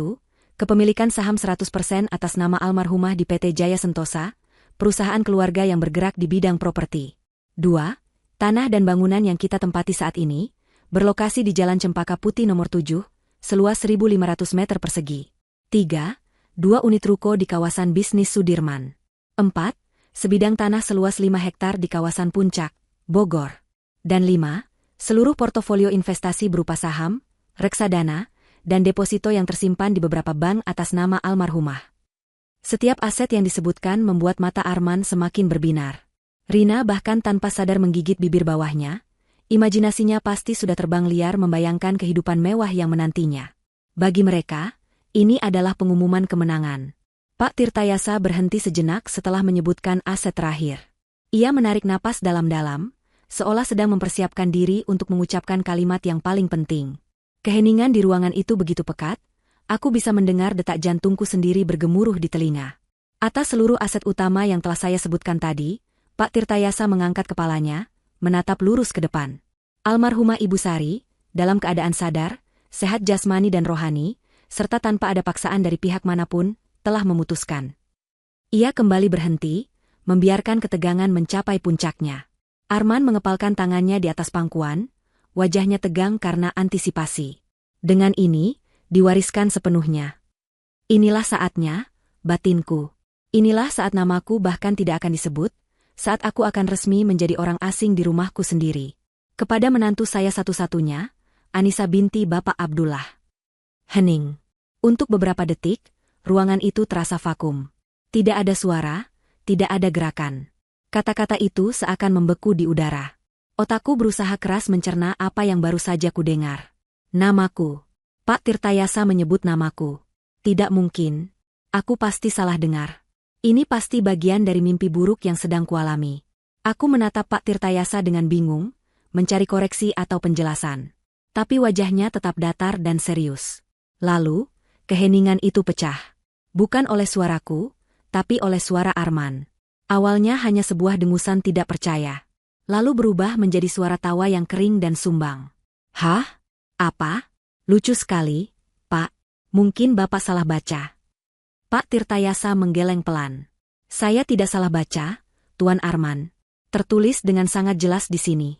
Kepemilikan saham 100% atas nama almarhumah di PT Jaya Sentosa, perusahaan keluarga yang bergerak di bidang properti. 2. Tanah dan bangunan yang kita tempati saat ini, berlokasi di Jalan Cempaka Putih nomor 7, seluas 1.500 meter persegi. 3. 2 unit ruko di kawasan bisnis Sudirman. 4. Sebidang tanah seluas 5 hektar di kawasan Puncak, Bogor. Dan 5. Seluruh portofolio investasi berupa saham, reksadana, dan deposito yang tersimpan di beberapa bank atas nama almarhumah. Setiap aset yang disebutkan membuat mata Arman semakin berbinar. Rina bahkan tanpa sadar menggigit bibir bawahnya, imajinasinya pasti sudah terbang liar membayangkan kehidupan mewah yang menantinya. Bagi mereka, ini adalah pengumuman kemenangan. Pak Tirtayasa berhenti sejenak setelah menyebutkan aset terakhir. Ia menarik napas dalam-dalam, seolah sedang mempersiapkan diri untuk mengucapkan kalimat yang paling penting. Keheningan di ruangan itu begitu pekat, aku bisa mendengar detak jantungku sendiri bergemuruh di telinga. Atas seluruh aset utama yang telah saya sebutkan tadi, Pak Tirtayasa mengangkat kepalanya, menatap lurus ke depan. Almarhumah Ibu Sari, dalam keadaan sadar, sehat jasmani dan rohani, serta tanpa ada paksaan dari pihak manapun, telah memutuskan. Ia kembali berhenti, membiarkan ketegangan mencapai puncaknya. Arman mengepalkan tangannya di atas pangkuan, wajahnya tegang karena antisipasi. Dengan ini, diwariskan sepenuhnya. Inilah saatnya, batinku. Inilah saat namaku bahkan tidak akan disebut, saat aku akan resmi menjadi orang asing di rumahku sendiri. Kepada menantu saya satu-satunya, Anissa binti Bapak Abdullah. Hening. Untuk beberapa detik, ruangan itu terasa vakum. Tidak ada suara, tidak ada gerakan. Kata-kata itu seakan membeku di udara. Otakku berusaha keras mencerna apa yang baru saja kudengar. Namaku. Pak Tirtayasa menyebut namaku. Tidak mungkin. Aku pasti salah dengar. Ini pasti bagian dari mimpi buruk yang sedang kualami. Aku menatap Pak Tirtayasa dengan bingung, mencari koreksi atau penjelasan. Tapi wajahnya tetap datar dan serius. Lalu, keheningan itu pecah. Bukan oleh suaraku, tapi oleh suara Arman. Awalnya hanya sebuah dengusan tidak percaya. Lalu berubah menjadi suara tawa yang kering dan sumbang. Hah? Apa? Lucu sekali, Pak. Mungkin Bapak salah baca. Pak Tirtayasa menggeleng pelan. Saya tidak salah baca, Tuan Arman. Tertulis dengan sangat jelas di sini.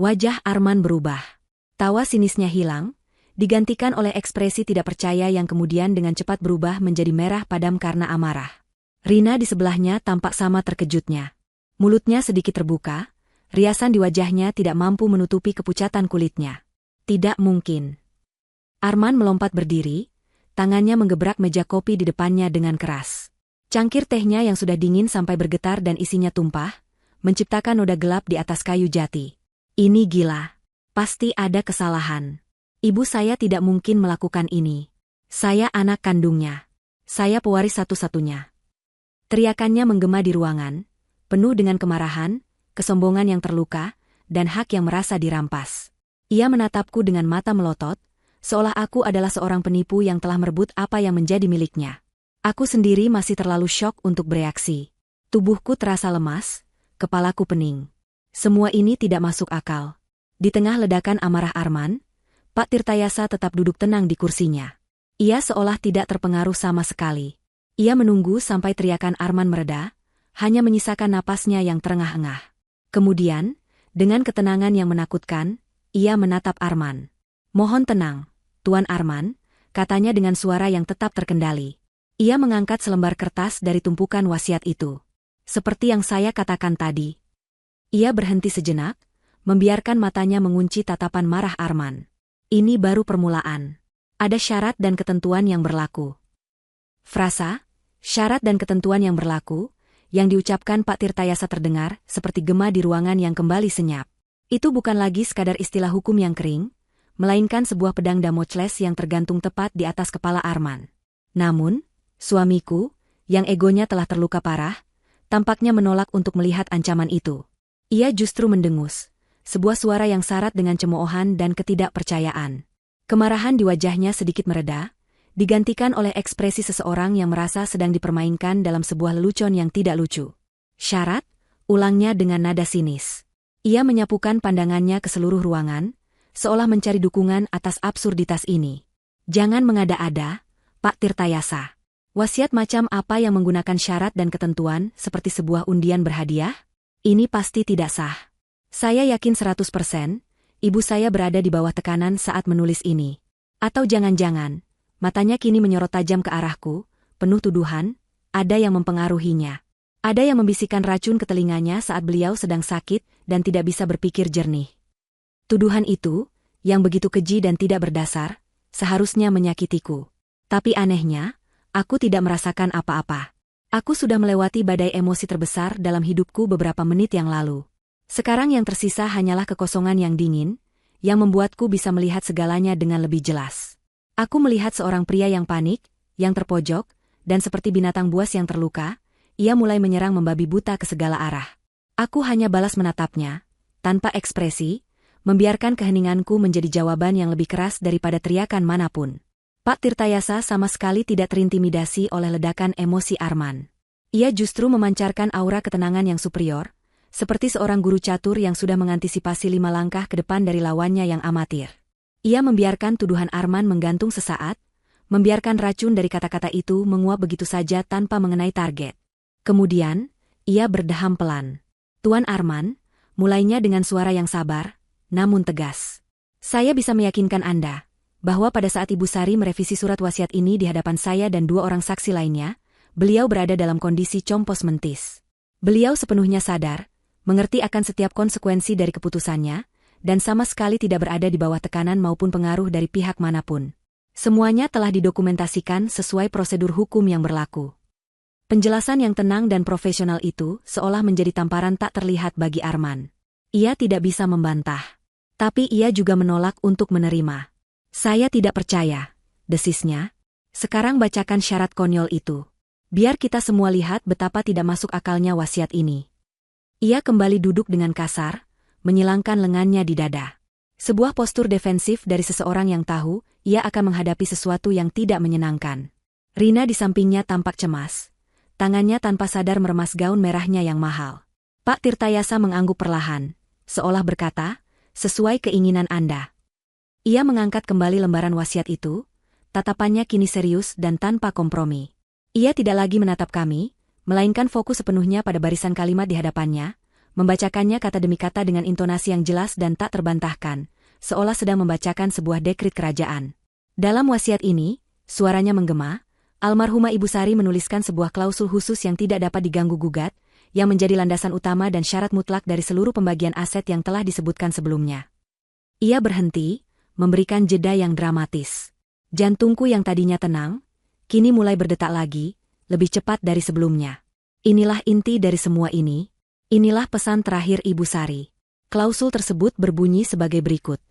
Wajah Arman berubah. Tawa sinisnya hilang, digantikan oleh ekspresi tidak percaya yang kemudian dengan cepat berubah menjadi merah padam karena amarah. Rina di sebelahnya tampak sama terkejutnya. Mulutnya sedikit terbuka, riasan di wajahnya tidak mampu menutupi kepucatan kulitnya. Tidak mungkin. Arman melompat berdiri, tangannya menggebrak meja kopi di depannya dengan keras. Cangkir tehnya yang sudah dingin sampai bergetar dan isinya tumpah, menciptakan noda gelap di atas kayu jati. Ini gila. Pasti ada kesalahan. Ibu saya tidak mungkin melakukan ini. Saya anak kandungnya. Saya pewaris satu-satunya. Teriakannya menggema di ruangan, penuh dengan kemarahan, kesombongan yang terluka, dan hak yang merasa dirampas. Ia menatapku dengan mata melotot, seolah aku adalah seorang penipu yang telah merebut apa yang menjadi miliknya. Aku sendiri masih terlalu syok untuk bereaksi. Tubuhku terasa lemas, kepalaku pening. Semua ini tidak masuk akal. Di tengah ledakan amarah Arman, Pak Tirtayasa tetap duduk tenang di kursinya. Ia seolah tidak terpengaruh sama sekali. Ia menunggu sampai teriakan Arman mereda, hanya menyisakan napasnya yang terengah-engah. Kemudian, dengan ketenangan yang menakutkan, ia menatap Arman. Mohon tenang, Tuan Arman, katanya dengan suara yang tetap terkendali. Ia mengangkat selembar kertas dari tumpukan wasiat itu. Seperti yang saya katakan tadi. Ia berhenti sejenak, membiarkan matanya mengunci tatapan marah Arman. Ini baru permulaan. Ada syarat dan ketentuan yang berlaku. Frasa, syarat dan ketentuan yang berlaku, yang diucapkan Pak Tirtayasa terdengar seperti gema di ruangan yang kembali senyap. Itu bukan lagi sekadar istilah hukum yang kering, melainkan sebuah pedang Damocles yang tergantung tepat di atas kepala Arman. Namun, suamiku, yang egonya telah terluka parah, tampaknya menolak untuk melihat ancaman itu. Ia justru mendengus. Sebuah suara yang syarat dengan cemoohan dan ketidakpercayaan. Kemarahan di wajahnya sedikit mereda, digantikan oleh ekspresi seseorang yang merasa sedang dipermainkan dalam sebuah lelucon yang tidak lucu. Syarat, ulangnya dengan nada sinis. Ia menyapukan pandangannya ke seluruh ruangan, seolah mencari dukungan atas absurditas ini. Jangan mengada-ada, Pak Tirtayasa. Wasiat macam apa yang menggunakan syarat dan ketentuan seperti sebuah undian berhadiah? Ini pasti tidak sah. Saya yakin 100%, ibu saya berada di bawah tekanan saat menulis ini. Atau jangan-jangan, matanya kini menyorot tajam ke arahku, penuh tuduhan, ada yang mempengaruhinya. Ada yang membisikkan racun ke telinganya saat beliau sedang sakit dan tidak bisa berpikir jernih. Tuduhan itu, yang begitu keji dan tidak berdasar, seharusnya menyakitiku. Tapi anehnya, aku tidak merasakan apa-apa. Aku sudah melewati badai emosi terbesar dalam hidupku beberapa menit yang lalu. Sekarang yang tersisa hanyalah kekosongan yang dingin, yang membuatku bisa melihat segalanya dengan lebih jelas. Aku melihat seorang pria yang panik, yang terpojok, dan seperti binatang buas yang terluka, ia mulai menyerang membabi buta ke segala arah. Aku hanya balas menatapnya, tanpa ekspresi, membiarkan keheninganku menjadi jawaban yang lebih keras daripada teriakan manapun. Pak Tirtayasa sama sekali tidak terintimidasi oleh ledakan emosi Arman. Ia justru memancarkan aura ketenangan yang superior, seperti seorang guru catur yang sudah mengantisipasi 5 langkah ke depan dari lawannya yang amatir. Ia membiarkan tuduhan Arman menggantung sesaat, membiarkan racun dari kata-kata itu menguap begitu saja tanpa mengenai target. Kemudian, ia berdeham pelan. "Tuan Arman," mulainya dengan suara yang sabar, namun tegas. "Saya bisa meyakinkan Anda bahwa pada saat Ibu Sari merevisi surat wasiat ini di hadapan saya dan 2 orang saksi lainnya, beliau berada dalam kondisi compos mentis. Beliau sepenuhnya sadar, mengerti akan setiap konsekuensi dari keputusannya, dan sama sekali tidak berada di bawah tekanan maupun pengaruh dari pihak manapun. Semuanya telah didokumentasikan sesuai prosedur hukum yang berlaku." Penjelasan yang tenang dan profesional itu seolah menjadi tamparan tak terlihat bagi Arman. Ia tidak bisa membantah. Tapi ia juga menolak untuk menerima. "Saya tidak percaya," desisnya. "Sekarang bacakan syarat konyol itu. Biar kita semua lihat betapa tidak masuk akalnya wasiat ini." Ia kembali duduk dengan kasar, menyilangkan lengannya di dada. Sebuah postur defensif dari seseorang yang tahu ia akan menghadapi sesuatu yang tidak menyenangkan. Rina di sampingnya tampak cemas. Tangannya tanpa sadar meremas gaun merahnya yang mahal. Pak Tirtayasa mengangguk perlahan, seolah berkata, "Sesuai keinginan Anda." Ia mengangkat kembali lembaran wasiat itu, tatapannya kini serius dan tanpa kompromi. Ia tidak lagi menatap kami, melainkan fokus sepenuhnya pada barisan kalimat di hadapannya, membacakannya kata demi kata dengan intonasi yang jelas dan tak terbantahkan, seolah sedang membacakan sebuah dekrit kerajaan. Dalam wasiat ini, suaranya menggema, almarhumah Ibu Sari menuliskan sebuah klausul khusus yang tidak dapat diganggu-gugat, yang menjadi landasan utama dan syarat mutlak dari seluruh pembagian aset yang telah disebutkan sebelumnya. Ia berhenti, memberikan jeda yang dramatis. Jantungku yang tadinya tenang, kini mulai berdetak lagi, lebih cepat dari sebelumnya. Inilah inti dari semua ini. Inilah pesan terakhir Ibu Sari. Klausul tersebut berbunyi sebagai berikut.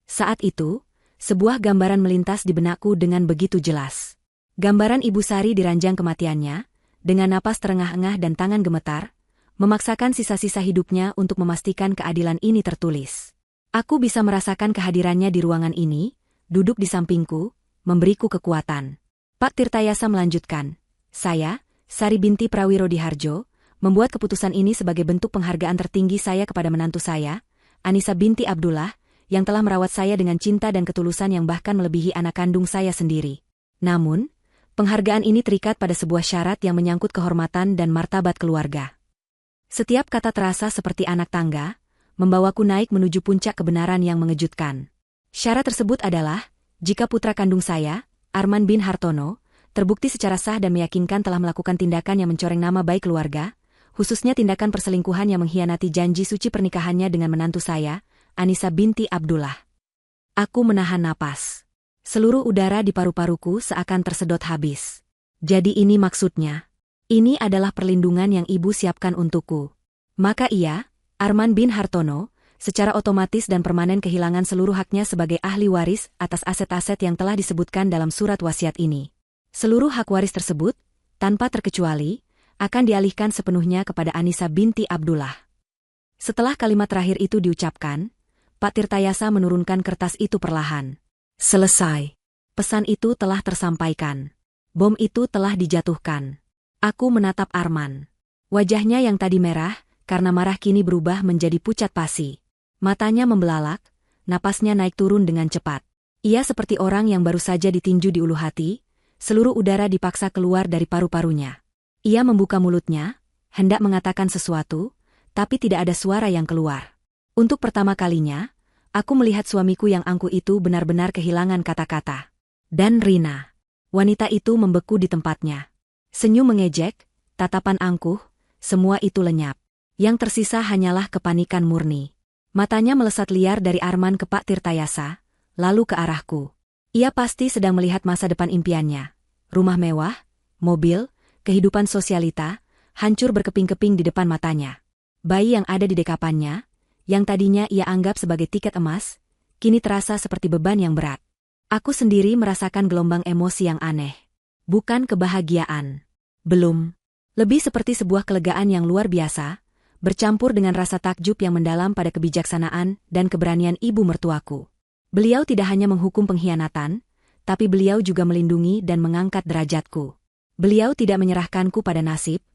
Saat itu, sebuah gambaran melintas di benakku dengan begitu jelas. Gambaran Ibu Sari di ranjang kematiannya, dengan napas terengah-engah dan tangan gemetar, memaksakan sisa-sisa hidupnya untuk memastikan keadilan ini tertulis. Aku bisa merasakan kehadirannya di ruangan ini, duduk di sampingku, memberiku kekuatan. Pak Tirtayasa melanjutkan, "Saya, Sari binti Prawiro Diharjo, membuat keputusan ini sebagai bentuk penghargaan tertinggi saya kepada menantu saya, Anissa binti Abdullah, yang telah merawat saya dengan cinta dan ketulusan yang bahkan melebihi anak kandung saya sendiri. Namun, penghargaan ini terikat pada sebuah syarat yang menyangkut kehormatan dan martabat keluarga." Setiap kata terasa seperti anak tangga, membawaku naik menuju puncak kebenaran yang mengejutkan. Syarat tersebut adalah, jika putra kandung saya, Arman bin Hartono, terbukti secara sah dan meyakinkan telah melakukan tindakan yang mencoreng nama baik keluarga, khususnya tindakan perselingkuhan yang mengkhianati janji suci pernikahannya dengan menantu saya, Anissa binti Abdullah. Aku menahan napas. Seluruh udara di paru-paruku seakan tersedot habis. Jadi ini maksudnya. Ini adalah perlindungan yang ibu siapkan untukku. Maka ia, Arman bin Hartono, secara otomatis dan permanen kehilangan seluruh haknya sebagai ahli waris atas aset-aset yang telah disebutkan dalam surat wasiat ini. Seluruh hak waris tersebut, tanpa terkecuali, akan dialihkan sepenuhnya kepada Anissa binti Abdullah. Setelah kalimat terakhir itu diucapkan, Pak Tirtayasa menurunkan kertas itu perlahan. Selesai. Pesan itu telah tersampaikan. Bom itu telah dijatuhkan. Aku menatap Arman. Wajahnya yang tadi merah, karena marah kini berubah menjadi pucat pasi. Matanya membelalak, napasnya naik turun dengan cepat. Ia seperti orang yang baru saja ditinju di ulu hati, seluruh udara dipaksa keluar dari paru-parunya. Ia membuka mulutnya, hendak mengatakan sesuatu, tapi tidak ada suara yang keluar. Untuk pertama kalinya, aku melihat suamiku yang angkuh itu benar-benar kehilangan kata-kata. Dan Rina. Wanita itu membeku di tempatnya. Senyum mengejek, tatapan angkuh, semua itu lenyap. Yang tersisa hanyalah kepanikan murni. Matanya melesat liar dari Arman ke Pak Tirtayasa, lalu ke arahku. Ia pasti sedang melihat masa depan impiannya. Rumah mewah, mobil, kehidupan sosialita, hancur berkeping-keping di depan matanya. Bayi yang ada di dekapannya, yang tadinya ia anggap sebagai tiket emas, kini terasa seperti beban yang berat. Aku sendiri merasakan gelombang emosi yang aneh. Bukan kebahagiaan. Belum. Lebih seperti sebuah kelegaan yang luar biasa, bercampur dengan rasa takjub yang mendalam pada kebijaksanaan dan keberanian ibu mertuaku. Beliau tidak hanya menghukum pengkhianatan, tapi beliau juga melindungi dan mengangkat derajatku. Beliau tidak menyerahkanku pada nasib,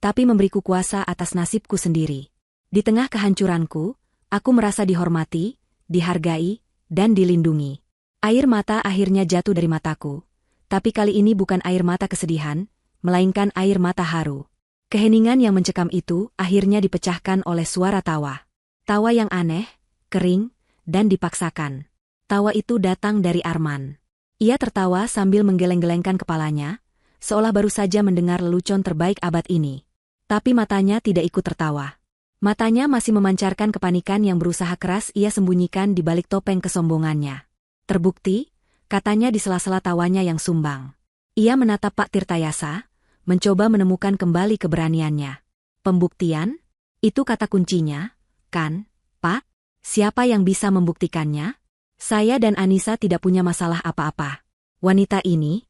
tapi memberiku kuasa atas nasibku sendiri. Di tengah kehancuranku, aku merasa dihormati, dihargai, dan dilindungi. Air mata akhirnya jatuh dari mataku, Tapi kali ini bukan air mata kesedihan, melainkan air mata haru. Keheningan yang mencekam itu akhirnya dipecahkan oleh suara tawa. Tawa yang aneh, kering, dan dipaksakan. Tawa itu datang dari Arman. Ia tertawa sambil menggeleng-gelengkan kepalanya, seolah baru saja mendengar lelucon terbaik abad ini. Tapi matanya tidak ikut tertawa. Matanya masih memancarkan kepanikan yang berusaha keras ia sembunyikan di balik topeng kesombongannya. Terbukti, katanya di sela-sela tawanya yang sumbang. Ia menatap Pak Tirtayasa, mencoba menemukan kembali keberaniannya. Pembuktian? Itu kata kuncinya, kan, Pak? Siapa yang bisa membuktikannya? Saya dan Anissa tidak punya masalah apa-apa. Wanita ini?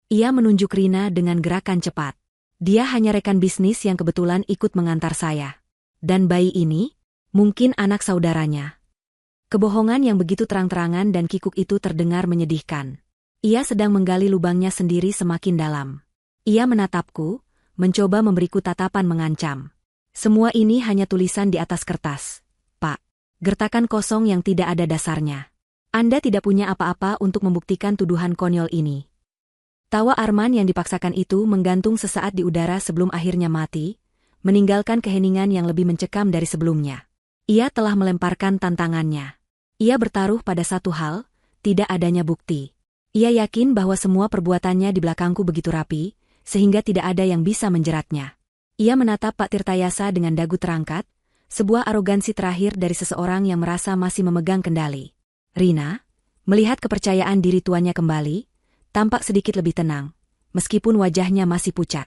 Ia menunjuk Rina dengan gerakan cepat. Dia hanya rekan bisnis yang kebetulan ikut mengantar saya. Dan bayi ini? Mungkin anak saudaranya. Kebohongan yang begitu terang-terangan dan kikuk itu terdengar menyedihkan. Ia sedang menggali lubangnya sendiri semakin dalam. Ia menatapku, mencoba memberiku tatapan mengancam. Semua ini hanya tulisan di atas kertas, Pak. Gertakan kosong yang tidak ada dasarnya. Anda tidak punya apa-apa untuk membuktikan tuduhan konyol ini. Tawa Arman yang dipaksakan itu menggantung sesaat di udara sebelum akhirnya mati, meninggalkan keheningan yang lebih mencekam dari sebelumnya. Ia telah melemparkan tantangannya. Ia bertaruh pada satu hal, tidak adanya bukti. Ia yakin bahwa semua perbuatannya di belakangku begitu rapi, sehingga tidak ada yang bisa menjeratnya. Ia menatap Pak Tirtayasa dengan dagu terangkat, sebuah arogansi terakhir dari seseorang yang merasa masih memegang kendali. Rina, melihat kepercayaan diri tuannya kembali, tampak sedikit lebih tenang, meskipun wajahnya masih pucat.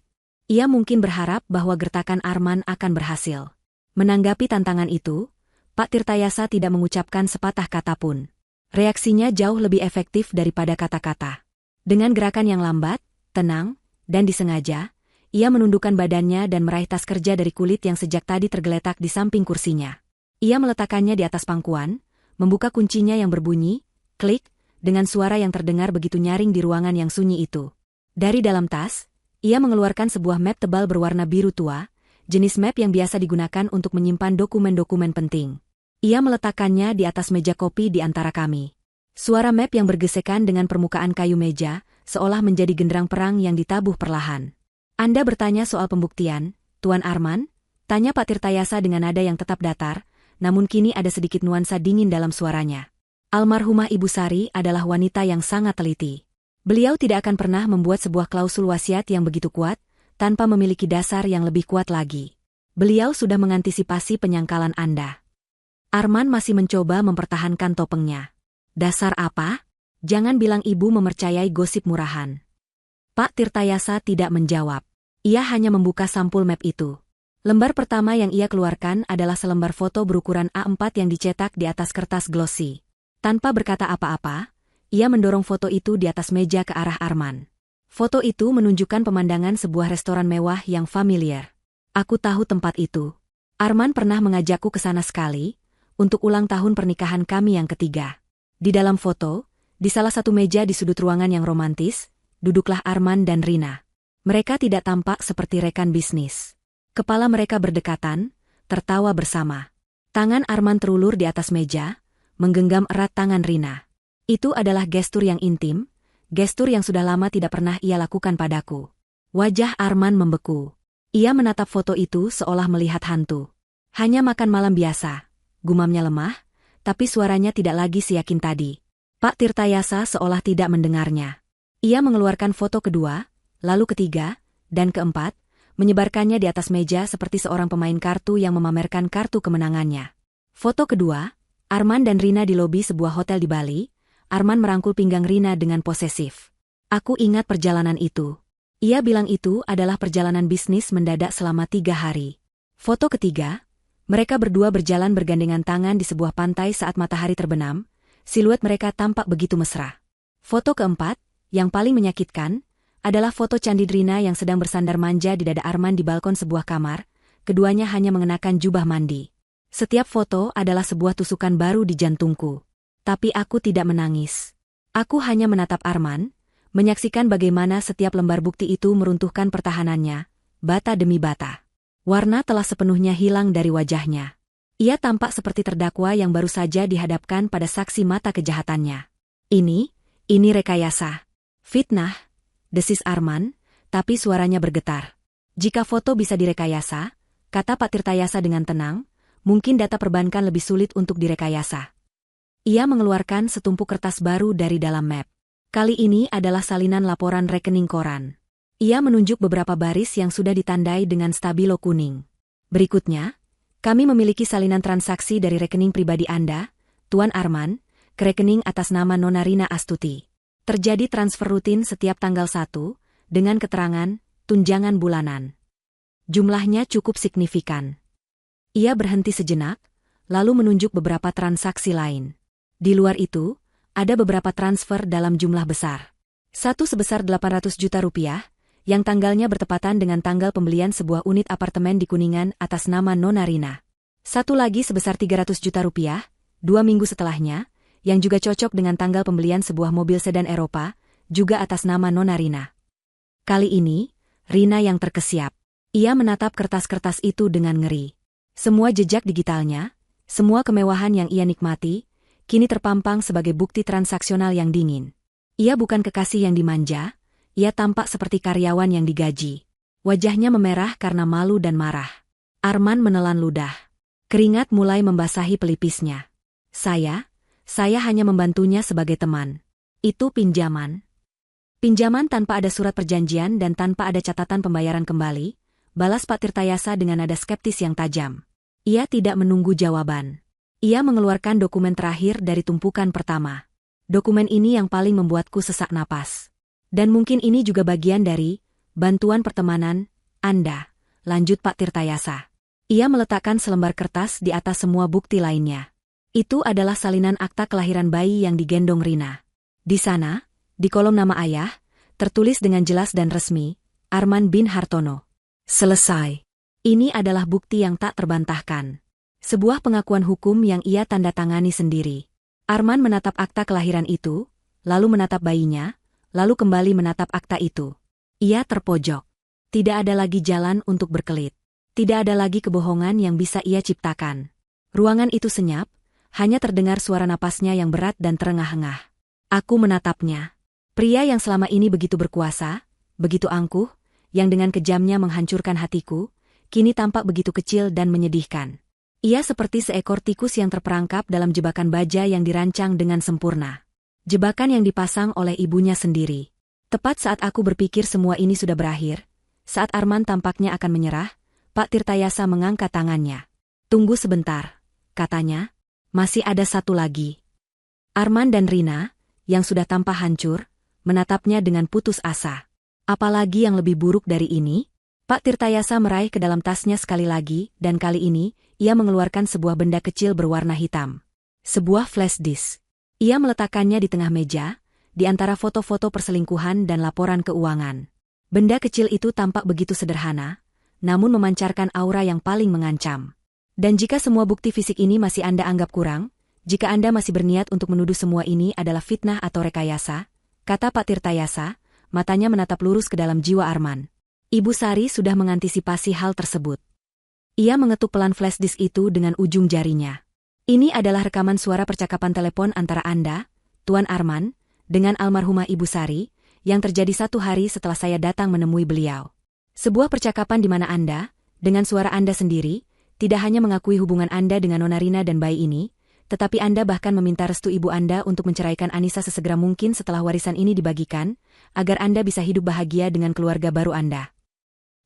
Ia mungkin berharap bahwa gertakan Arman akan berhasil. Menanggapi tantangan itu, Pak Tirtayasa tidak mengucapkan sepatah kata pun. Reaksinya jauh lebih efektif daripada kata-kata. Dengan gerakan yang lambat, tenang, dan disengaja, ia menundukkan badannya dan meraih tas kerja dari kulit yang sejak tadi tergeletak di samping kursinya. Ia meletakkannya di atas pangkuan, membuka kuncinya yang berbunyi, klik, dengan suara yang terdengar begitu nyaring di ruangan yang sunyi itu. Dari dalam tas, ia mengeluarkan sebuah map tebal berwarna biru tua, jenis map yang biasa digunakan untuk menyimpan dokumen-dokumen penting. Ia meletakkannya di atas meja kopi di antara kami. Suara map yang bergesekan dengan permukaan kayu meja, seolah menjadi genderang perang yang ditabuh perlahan. Anda bertanya soal pembuktian, Tuan Arman? Tanya Pak Tirtayasa dengan nada yang tetap datar, namun kini ada sedikit nuansa dingin dalam suaranya. Almarhumah Ibu Sari adalah wanita yang sangat teliti. Beliau tidak akan pernah membuat sebuah klausul wasiat yang begitu kuat, tanpa memiliki dasar yang lebih kuat lagi. Beliau sudah mengantisipasi penyangkalan Anda. Arman masih mencoba mempertahankan topengnya. Dasar apa? Jangan bilang ibu memercayai gosip murahan. Pak Tirtayasa tidak menjawab. Ia hanya membuka sampul map itu. Lembar pertama yang ia keluarkan adalah selembar foto berukuran A4 yang dicetak di atas kertas glossy. Tanpa berkata apa-apa, ia mendorong foto itu di atas meja ke arah Arman. Foto itu menunjukkan pemandangan sebuah restoran mewah yang familiar. Aku tahu tempat itu. Arman pernah mengajakku ke sana sekali, untuk ulang tahun pernikahan kami yang ketiga. Di dalam foto, di salah satu meja di sudut ruangan yang romantis, duduklah Arman dan Rina. Mereka tidak tampak seperti rekan bisnis. Kepala mereka berdekatan, tertawa bersama. Tangan Arman terulur di atas meja, menggenggam erat tangan Rina. Itu adalah gestur yang intim, gestur yang sudah lama tidak pernah ia lakukan padaku. Wajah Arman membeku. Ia menatap foto itu seolah melihat hantu. Hanya makan malam biasa, gumamnya lemah, tapi suaranya tidak lagi seyakin tadi. Pak Tirtayasa seolah tidak mendengarnya. Ia mengeluarkan foto kedua, lalu ketiga, dan keempat, menyebarkannya di atas meja seperti seorang pemain kartu yang memamerkan kartu kemenangannya. Foto kedua, Arman dan Rina di lobi sebuah hotel di Bali. Arman merangkul pinggang Rina dengan posesif. Aku ingat perjalanan itu. Ia bilang itu adalah perjalanan bisnis mendadak selama 3 hari. Foto ketiga, mereka berdua berjalan bergandengan tangan di sebuah pantai saat matahari terbenam, siluet mereka tampak begitu mesra. Foto keempat, yang paling menyakitkan, adalah foto candid Rina yang sedang bersandar manja di dada Arman di balkon sebuah kamar, keduanya hanya mengenakan jubah mandi. Setiap foto adalah sebuah tusukan baru di jantungku. Tapi aku tidak menangis. Aku hanya menatap Arman, menyaksikan bagaimana setiap lembar bukti itu meruntuhkan pertahanannya, bata demi bata. Warna telah sepenuhnya hilang dari wajahnya. Ia tampak seperti terdakwa yang baru saja dihadapkan pada saksi mata kejahatannya. Ini rekayasa. Fitnah, desis Arman, tapi suaranya bergetar. Jika foto bisa direkayasa, kata Pak Tirtayasa dengan tenang, mungkin data perbankan lebih sulit untuk direkayasa. Ia mengeluarkan setumpuk kertas baru dari dalam map. Kali ini adalah salinan laporan rekening koran. Ia menunjuk beberapa baris yang sudah ditandai dengan stabilo kuning. Berikutnya, kami memiliki salinan transaksi dari rekening pribadi Anda, Tuan Arman, ke rekening atas nama Nona Rina Astuti. Terjadi transfer rutin setiap tanggal 1, dengan keterangan, tunjangan bulanan. Jumlahnya cukup signifikan. Ia berhenti sejenak, lalu menunjuk beberapa transaksi lain. Di luar itu, ada beberapa transfer dalam jumlah besar. Satu sebesar 800 juta rupiah, yang tanggalnya bertepatan dengan tanggal pembelian sebuah unit apartemen di Kuningan atas nama Nona Rina. Satu lagi sebesar 300 juta rupiah, 2 minggu setelahnya, yang juga cocok dengan tanggal pembelian sebuah mobil sedan Eropa, juga atas nama Nona Rina. Kali ini, Rina yang terkesiap. Ia menatap kertas-kertas itu dengan ngeri. Semua jejak digitalnya, semua kemewahan yang ia nikmati, kini terpampang sebagai bukti transaksional yang dingin. Ia bukan kekasih yang dimanja, ia tampak seperti karyawan yang digaji. Wajahnya memerah karena malu dan marah. Arman menelan ludah. Keringat mulai membasahi pelipisnya. Saya hanya membantunya sebagai teman. Itu pinjaman. Pinjaman tanpa ada surat perjanjian dan tanpa ada catatan pembayaran kembali, balas Pak Tirtayasa dengan nada skeptis yang tajam. Ia tidak menunggu jawaban. Ia mengeluarkan dokumen terakhir dari tumpukan pertama. Dokumen ini yang paling membuatku sesak napas. Dan mungkin ini juga bagian dari bantuan pertemanan Anda, lanjut Pak Tirtayasa. Ia meletakkan selembar kertas di atas semua bukti lainnya. Itu adalah salinan akta kelahiran bayi yang digendong Rina. Di sana, di kolom nama ayah, tertulis dengan jelas dan resmi, Arman bin Hartono. Selesai. Ini adalah bukti yang tak terbantahkan. Sebuah pengakuan hukum yang ia tanda tangani sendiri. Arman menatap akta kelahiran itu, lalu menatap bayinya, lalu kembali menatap akta itu. Ia terpojok. Tidak ada lagi jalan untuk berkelit. Tidak ada lagi kebohongan yang bisa ia ciptakan. Ruangan itu senyap, hanya terdengar suara napasnya yang berat dan terengah-engah. Aku menatapnya. Pria yang selama ini begitu berkuasa, begitu angkuh, yang dengan kejamnya menghancurkan hatiku, kini tampak begitu kecil dan menyedihkan. Ia seperti seekor tikus yang terperangkap dalam jebakan baja yang dirancang dengan sempurna. Jebakan yang dipasang oleh ibunya sendiri. Tepat saat aku berpikir semua ini sudah berakhir, saat Arman tampaknya akan menyerah, Pak Tirtayasa mengangkat tangannya. Tunggu sebentar, katanya. Masih ada satu lagi. Arman dan Rina, yang sudah tampak hancur, menatapnya dengan putus asa. Apalagi yang lebih buruk dari ini? Pak Tirtayasa meraih ke dalam tasnya sekali lagi, dan kali ini, ia mengeluarkan sebuah benda kecil berwarna hitam. Sebuah flash disk. Ia meletakkannya di tengah meja, di antara foto-foto perselingkuhan dan laporan keuangan. Benda kecil itu tampak begitu sederhana, namun memancarkan aura yang paling mengancam. Dan jika semua bukti fisik ini masih Anda anggap kurang, jika Anda masih berniat untuk menuduh semua ini adalah fitnah atau rekayasa, kata Pak Tirtayasa, matanya menatap lurus ke dalam jiwa Arman. Ibu Sari sudah mengantisipasi hal tersebut. Ia mengetuk pelan flash disk itu dengan ujung jarinya. Ini adalah rekaman suara percakapan telepon antara Anda, Tuan Arman, dengan almarhumah Ibu Sari, yang terjadi 1 hari setelah saya datang menemui beliau. Sebuah percakapan di mana Anda, dengan suara Anda sendiri, tidak hanya mengakui hubungan Anda dengan Nona Rina dan bayi ini, tetapi Anda bahkan meminta restu ibu Anda untuk menceraikan Anissa sesegera mungkin setelah warisan ini dibagikan, agar Anda bisa hidup bahagia dengan keluarga baru Anda.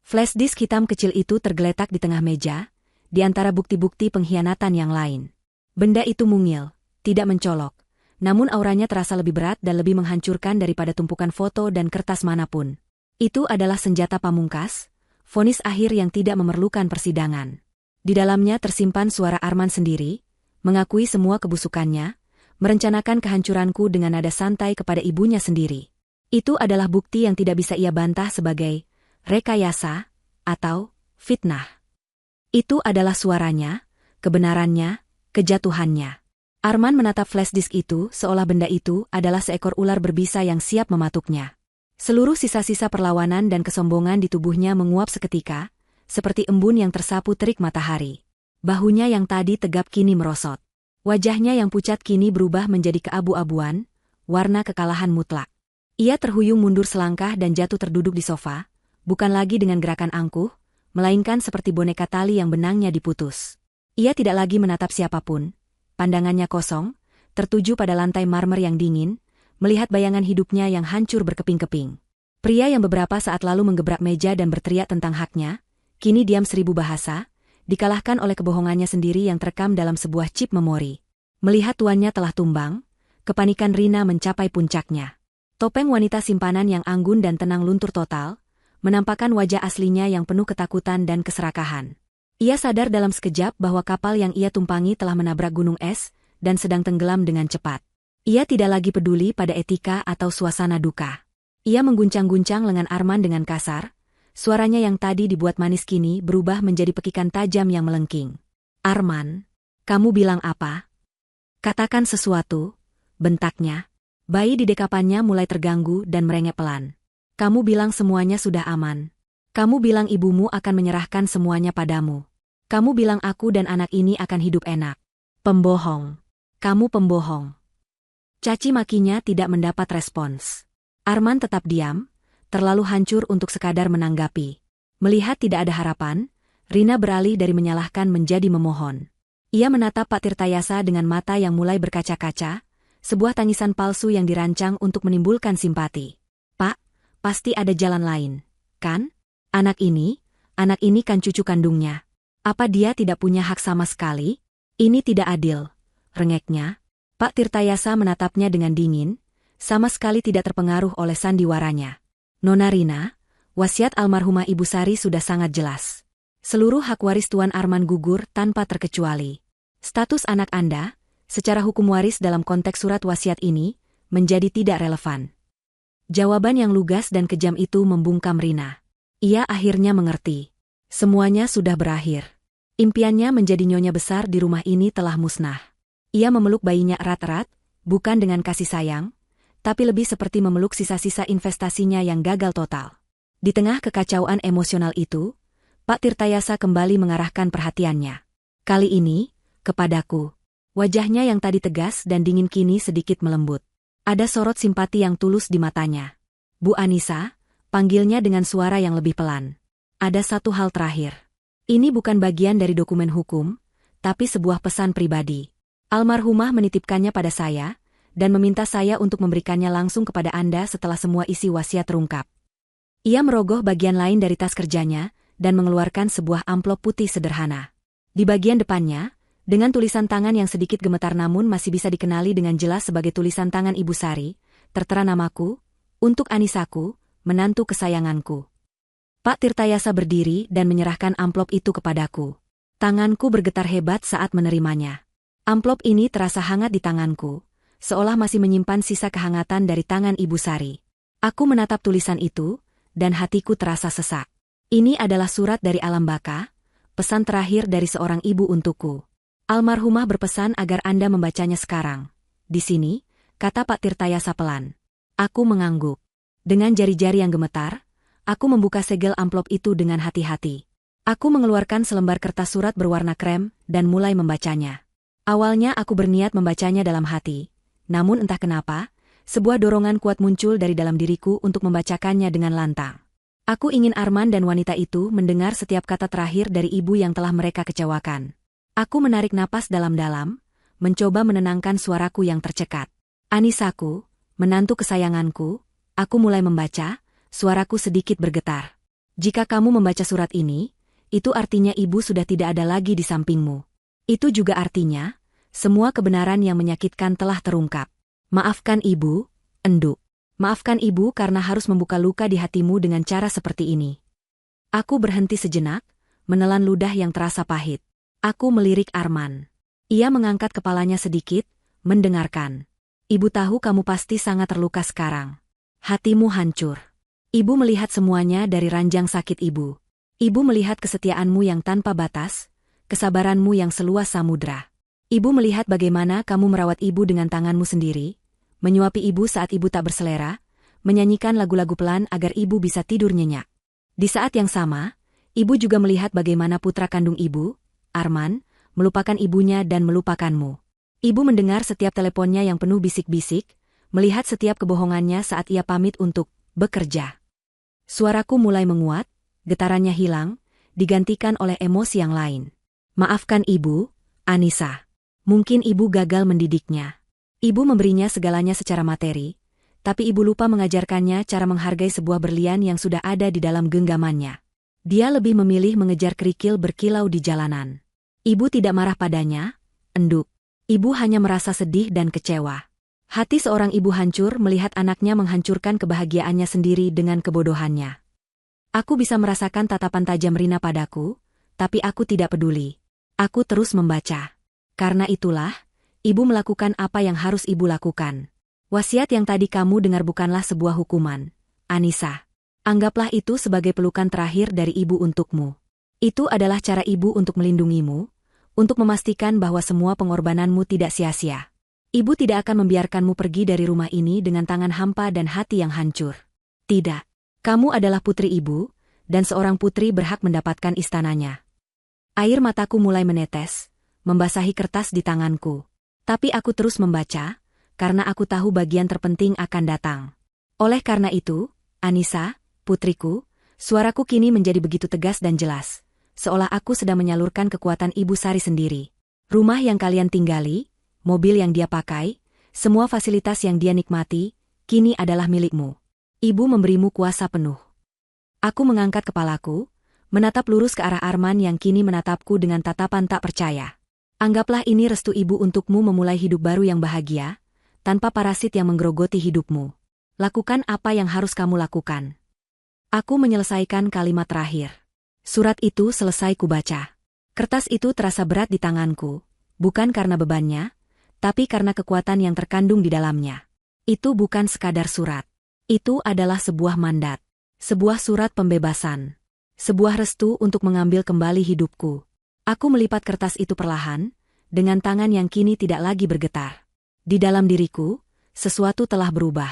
Flash disk hitam kecil itu tergeletak di tengah meja, di antara bukti-bukti pengkhianatan yang lain. Benda itu mungil, tidak mencolok, namun auranya terasa lebih berat dan lebih menghancurkan daripada tumpukan foto dan kertas manapun. Itu adalah senjata pamungkas, vonis akhir yang tidak memerlukan persidangan. Di dalamnya tersimpan suara Arman sendiri, mengakui semua kebusukannya, merencanakan kehancuranku dengan nada santai kepada ibunya sendiri. Itu adalah bukti yang tidak bisa ia bantah sebagai rekayasa atau fitnah. Itu adalah suaranya, kebenarannya, kejatuhannya. Arman menatap flash disk itu seolah benda itu adalah seekor ular berbisa yang siap mematuknya. Seluruh sisa-sisa perlawanan dan kesombongan di tubuhnya menguap seketika, seperti embun yang tersapu terik matahari. Bahunya yang tadi tegap kini merosot. Wajahnya yang pucat kini berubah menjadi keabu-abuan, warna kekalahan mutlak. Ia terhuyung mundur selangkah dan jatuh terduduk di sofa, bukan lagi dengan gerakan angkuh, melainkan seperti boneka tali yang benangnya diputus. Ia tidak lagi menatap siapapun, pandangannya kosong, tertuju pada lantai marmer yang dingin, melihat bayangan hidupnya yang hancur berkeping-keping. Pria yang beberapa saat lalu menggebrak meja dan berteriak tentang haknya, kini diam 1000 bahasa, dikalahkan oleh kebohongannya sendiri yang terekam dalam sebuah chip memori. Melihat tuannya telah tumbang, kepanikan Rina mencapai puncaknya. Topeng wanita simpanan yang anggun dan tenang luntur total, menampakkan wajah aslinya yang penuh ketakutan dan keserakahan. Ia sadar dalam sekejap bahwa kapal yang ia tumpangi telah menabrak gunung es dan sedang tenggelam dengan cepat. Ia tidak lagi peduli pada etika atau suasana duka. Ia mengguncang-guncang lengan Arman dengan kasar, suaranya yang tadi dibuat manis kini berubah menjadi pekikan tajam yang melengking. "Arman, kamu bilang apa? Katakan sesuatu," bentaknya. Bayi di dekapannya mulai terganggu dan merengek pelan. "Kamu bilang semuanya sudah aman. Kamu bilang ibumu akan menyerahkan semuanya padamu. Kamu bilang aku dan anak ini akan hidup enak. Pembohong. Kamu pembohong." Caci makinya tidak mendapat respons. Arman tetap diam, terlalu hancur untuk sekadar menanggapi. Melihat tidak ada harapan, Rina beralih dari menyalahkan menjadi memohon. Ia menatap Pak Tirtayasa dengan mata yang mulai berkaca-kaca, sebuah tangisan palsu yang dirancang untuk menimbulkan simpati. "Pak, pasti ada jalan lain, kan? Anak ini kan cucu kandungnya. Apa dia tidak punya hak sama sekali? Ini tidak adil," rengeknya. Pak Tirtayasa menatapnya dengan dingin, sama sekali tidak terpengaruh oleh sandiwaranya. "Nona Rina, wasiat almarhumah Ibu Sari sudah sangat jelas. Seluruh hak waris Tuan Arman gugur tanpa terkecuali. Status anak Anda, secara hukum waris dalam konteks surat wasiat ini, menjadi tidak relevan." Jawaban yang lugas dan kejam itu membungkam Rina. Ia akhirnya mengerti. Semuanya sudah berakhir. Impiannya menjadi nyonya besar di rumah ini telah musnah. Ia memeluk bayinya erat-erat, bukan dengan kasih sayang, tapi lebih seperti memeluk sisa-sisa investasinya yang gagal total. Di tengah kekacauan emosional itu, Pak Tirtayasa kembali mengarahkan perhatiannya. Kali ini, kepadaku. Wajahnya yang tadi tegas dan dingin kini sedikit melembut. Ada sorot simpati yang tulus di matanya. "Bu Anissa," panggilnya dengan suara yang lebih pelan. "Ada satu hal terakhir. Ini bukan bagian dari dokumen hukum, tapi sebuah pesan pribadi. Almarhumah menitipkannya pada saya, dan meminta saya untuk memberikannya langsung kepada Anda setelah semua isi wasiat terungkap." Ia merogoh bagian lain dari tas kerjanya, dan mengeluarkan sebuah amplop putih sederhana. Di bagian depannya, dengan tulisan tangan yang sedikit gemetar namun masih bisa dikenali dengan jelas sebagai tulisan tangan Ibu Sari, tertera namaku, "Untuk Anisaku, menantu kesayanganku." Pak Tirtayasa berdiri dan menyerahkan amplop itu kepadaku. Tanganku bergetar hebat saat menerimanya. Amplop ini terasa hangat di tanganku, seolah masih menyimpan sisa kehangatan dari tangan Ibu Sari. Aku menatap tulisan itu, dan hatiku terasa sesak. Ini adalah surat dari alam baka, pesan terakhir dari seorang ibu untukku. "Almarhumah berpesan agar Anda membacanya sekarang. Di sini," kata Pak Tirtayasa pelan. Aku mengangguk. Dengan jari-jari yang gemetar, aku membuka segel amplop itu dengan hati-hati. Aku mengeluarkan selembar kertas surat berwarna krem dan mulai membacanya. Awalnya aku berniat membacanya dalam hati, namun entah kenapa, sebuah dorongan kuat muncul dari dalam diriku untuk membacakannya dengan lantang. Aku ingin Arman dan wanita itu mendengar setiap kata terakhir dari ibu yang telah mereka kecewakan. Aku menarik napas dalam-dalam, mencoba menenangkan suaraku yang tercekat. "Anisaku, menantu kesayanganku," aku mulai membaca, suaraku sedikit bergetar. "Jika kamu membaca surat ini, itu artinya ibu sudah tidak ada lagi di sampingmu. Itu juga artinya, semua kebenaran yang menyakitkan telah terungkap. Maafkan ibu, Enduk. Maafkan ibu karena harus membuka luka di hatimu dengan cara seperti ini." Aku berhenti sejenak, menelan ludah yang terasa pahit. Aku melirik Arman. Ia mengangkat kepalanya sedikit, mendengarkan. "Ibu tahu kamu pasti sangat terluka sekarang. Hatimu hancur. Ibu melihat semuanya dari ranjang sakit ibu. Ibu melihat kesetiaanmu yang tanpa batas, kesabaranmu yang seluas samudra. Ibu melihat bagaimana kamu merawat ibu dengan tanganmu sendiri, menyuapi ibu saat ibu tak berselera, menyanyikan lagu-lagu pelan agar ibu bisa tidur nyenyak. Di saat yang sama, ibu juga melihat bagaimana putra kandung ibu, Arman, melupakan ibunya dan melupakanmu. Ibu mendengar setiap teleponnya yang penuh bisik-bisik, melihat setiap kebohongannya saat ia pamit untuk bekerja. Suaraku mulai menguat, getarannya hilang, digantikan oleh emosi yang lain. Maafkan ibu, Anissa. Mungkin ibu gagal mendidiknya. Ibu memberinya segalanya secara materi, tapi ibu lupa mengajarkannya cara menghargai sebuah berlian yang sudah ada di dalam genggamannya. Dia lebih memilih mengejar kerikil berkilau di jalanan. Ibu tidak marah padanya, enduk. Ibu hanya merasa sedih dan kecewa. Hati seorang ibu hancur melihat anaknya menghancurkan kebahagiaannya sendiri dengan kebodohannya. Aku bisa merasakan tatapan tajam Rina padaku, tapi aku tidak peduli. Aku terus membaca. Karena itulah, ibu melakukan apa yang harus ibu lakukan. Wasiat yang tadi kamu dengar bukanlah sebuah hukuman, Anissa. Anggaplah itu sebagai pelukan terakhir dari ibu untukmu. Itu adalah cara ibu untuk melindungimu, untuk memastikan bahwa semua pengorbananmu tidak sia-sia. Ibu tidak akan membiarkanmu pergi dari rumah ini dengan tangan hampa dan hati yang hancur. Tidak. Kamu adalah putri ibu, dan seorang putri berhak mendapatkan istananya. Air mataku mulai menetes, membasahi kertas di tanganku. Tapi aku terus membaca, karena aku tahu bagian terpenting akan datang. Oleh karena itu, Anissa, putriku, suaraku kini menjadi begitu tegas dan jelas, seolah aku sedang menyalurkan kekuatan Ibu Sari sendiri. Rumah yang kalian tinggali, mobil yang dia pakai, semua fasilitas yang dia nikmati, kini adalah milikmu. Ibu memberimu kuasa penuh. Aku mengangkat kepalaku, menatap lurus ke arah Arman yang kini menatapku dengan tatapan tak percaya. Anggaplah ini restu ibu untukmu memulai hidup baru yang bahagia, tanpa parasit yang menggerogoti hidupmu. Lakukan apa yang harus kamu lakukan. Aku menyelesaikan kalimat terakhir. Surat itu selesai kubaca. Kertas itu terasa berat di tanganku, bukan karena bebannya, tapi karena kekuatan yang terkandung di dalamnya. Itu bukan sekadar surat. Itu adalah sebuah mandat. Sebuah surat pembebasan. Sebuah restu untuk mengambil kembali hidupku. Aku melipat kertas itu perlahan, dengan tangan yang kini tidak lagi bergetar. Di dalam diriku, sesuatu telah berubah.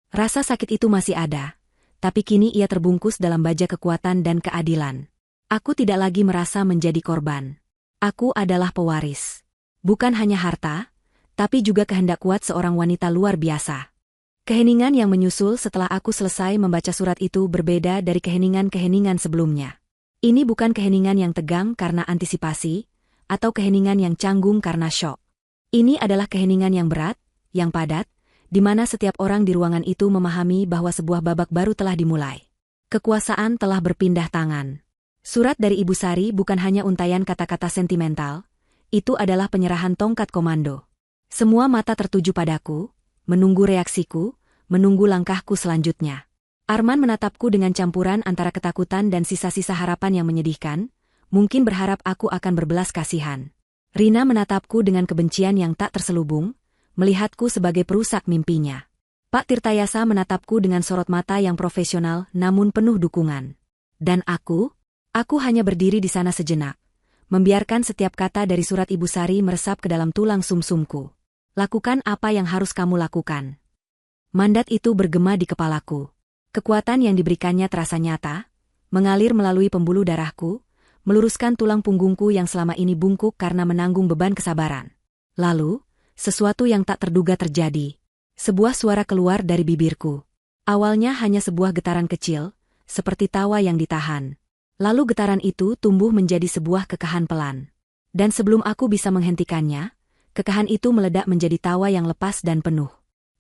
Rasa sakit itu masih ada, tapi kini ia terbungkus dalam baja kekuatan dan keadilan. Aku tidak lagi merasa menjadi korban. Aku adalah pewaris. Bukan hanya harta, tapi juga kehendak kuat seorang wanita luar biasa. Keheningan yang menyusul setelah aku selesai membaca surat itu berbeda dari keheningan-keheningan sebelumnya. Ini bukan keheningan yang tegang karena antisipasi, atau keheningan yang canggung karena syok. Ini adalah keheningan yang berat, yang padat, di mana setiap orang di ruangan itu memahami bahwa sebuah babak baru telah dimulai. Kekuasaan telah berpindah tangan. Surat dari Ibu Sari bukan hanya untaian kata-kata sentimental, itu adalah penyerahan tongkat komando. Semua mata tertuju padaku, menunggu reaksiku, menunggu langkahku selanjutnya. Arman menatapku dengan campuran antara ketakutan dan sisa-sisa harapan yang menyedihkan, mungkin berharap aku akan berbelas kasihan. Rina menatapku dengan kebencian yang tak terselubung, melihatku sebagai perusak mimpinya. Pak Tirtayasa menatapku dengan sorot mata yang profesional namun penuh dukungan. Dan aku hanya berdiri di sana sejenak, membiarkan setiap kata dari surat Ibu Sari meresap ke dalam tulang sumsumku. Lakukan apa yang harus kamu lakukan. Mandat itu bergema di kepalaku. Kekuatan yang diberikannya terasa nyata, mengalir melalui pembuluh darahku, meluruskan tulang punggungku yang selama ini bungkuk karena menanggung beban kesabaran. Lalu, sesuatu yang tak terduga terjadi. Sebuah suara keluar dari bibirku. Awalnya hanya sebuah getaran kecil, seperti tawa yang ditahan. Lalu getaran itu tumbuh menjadi sebuah kekahan pelan. Dan sebelum aku bisa menghentikannya, kekahan itu meledak menjadi tawa yang lepas dan penuh.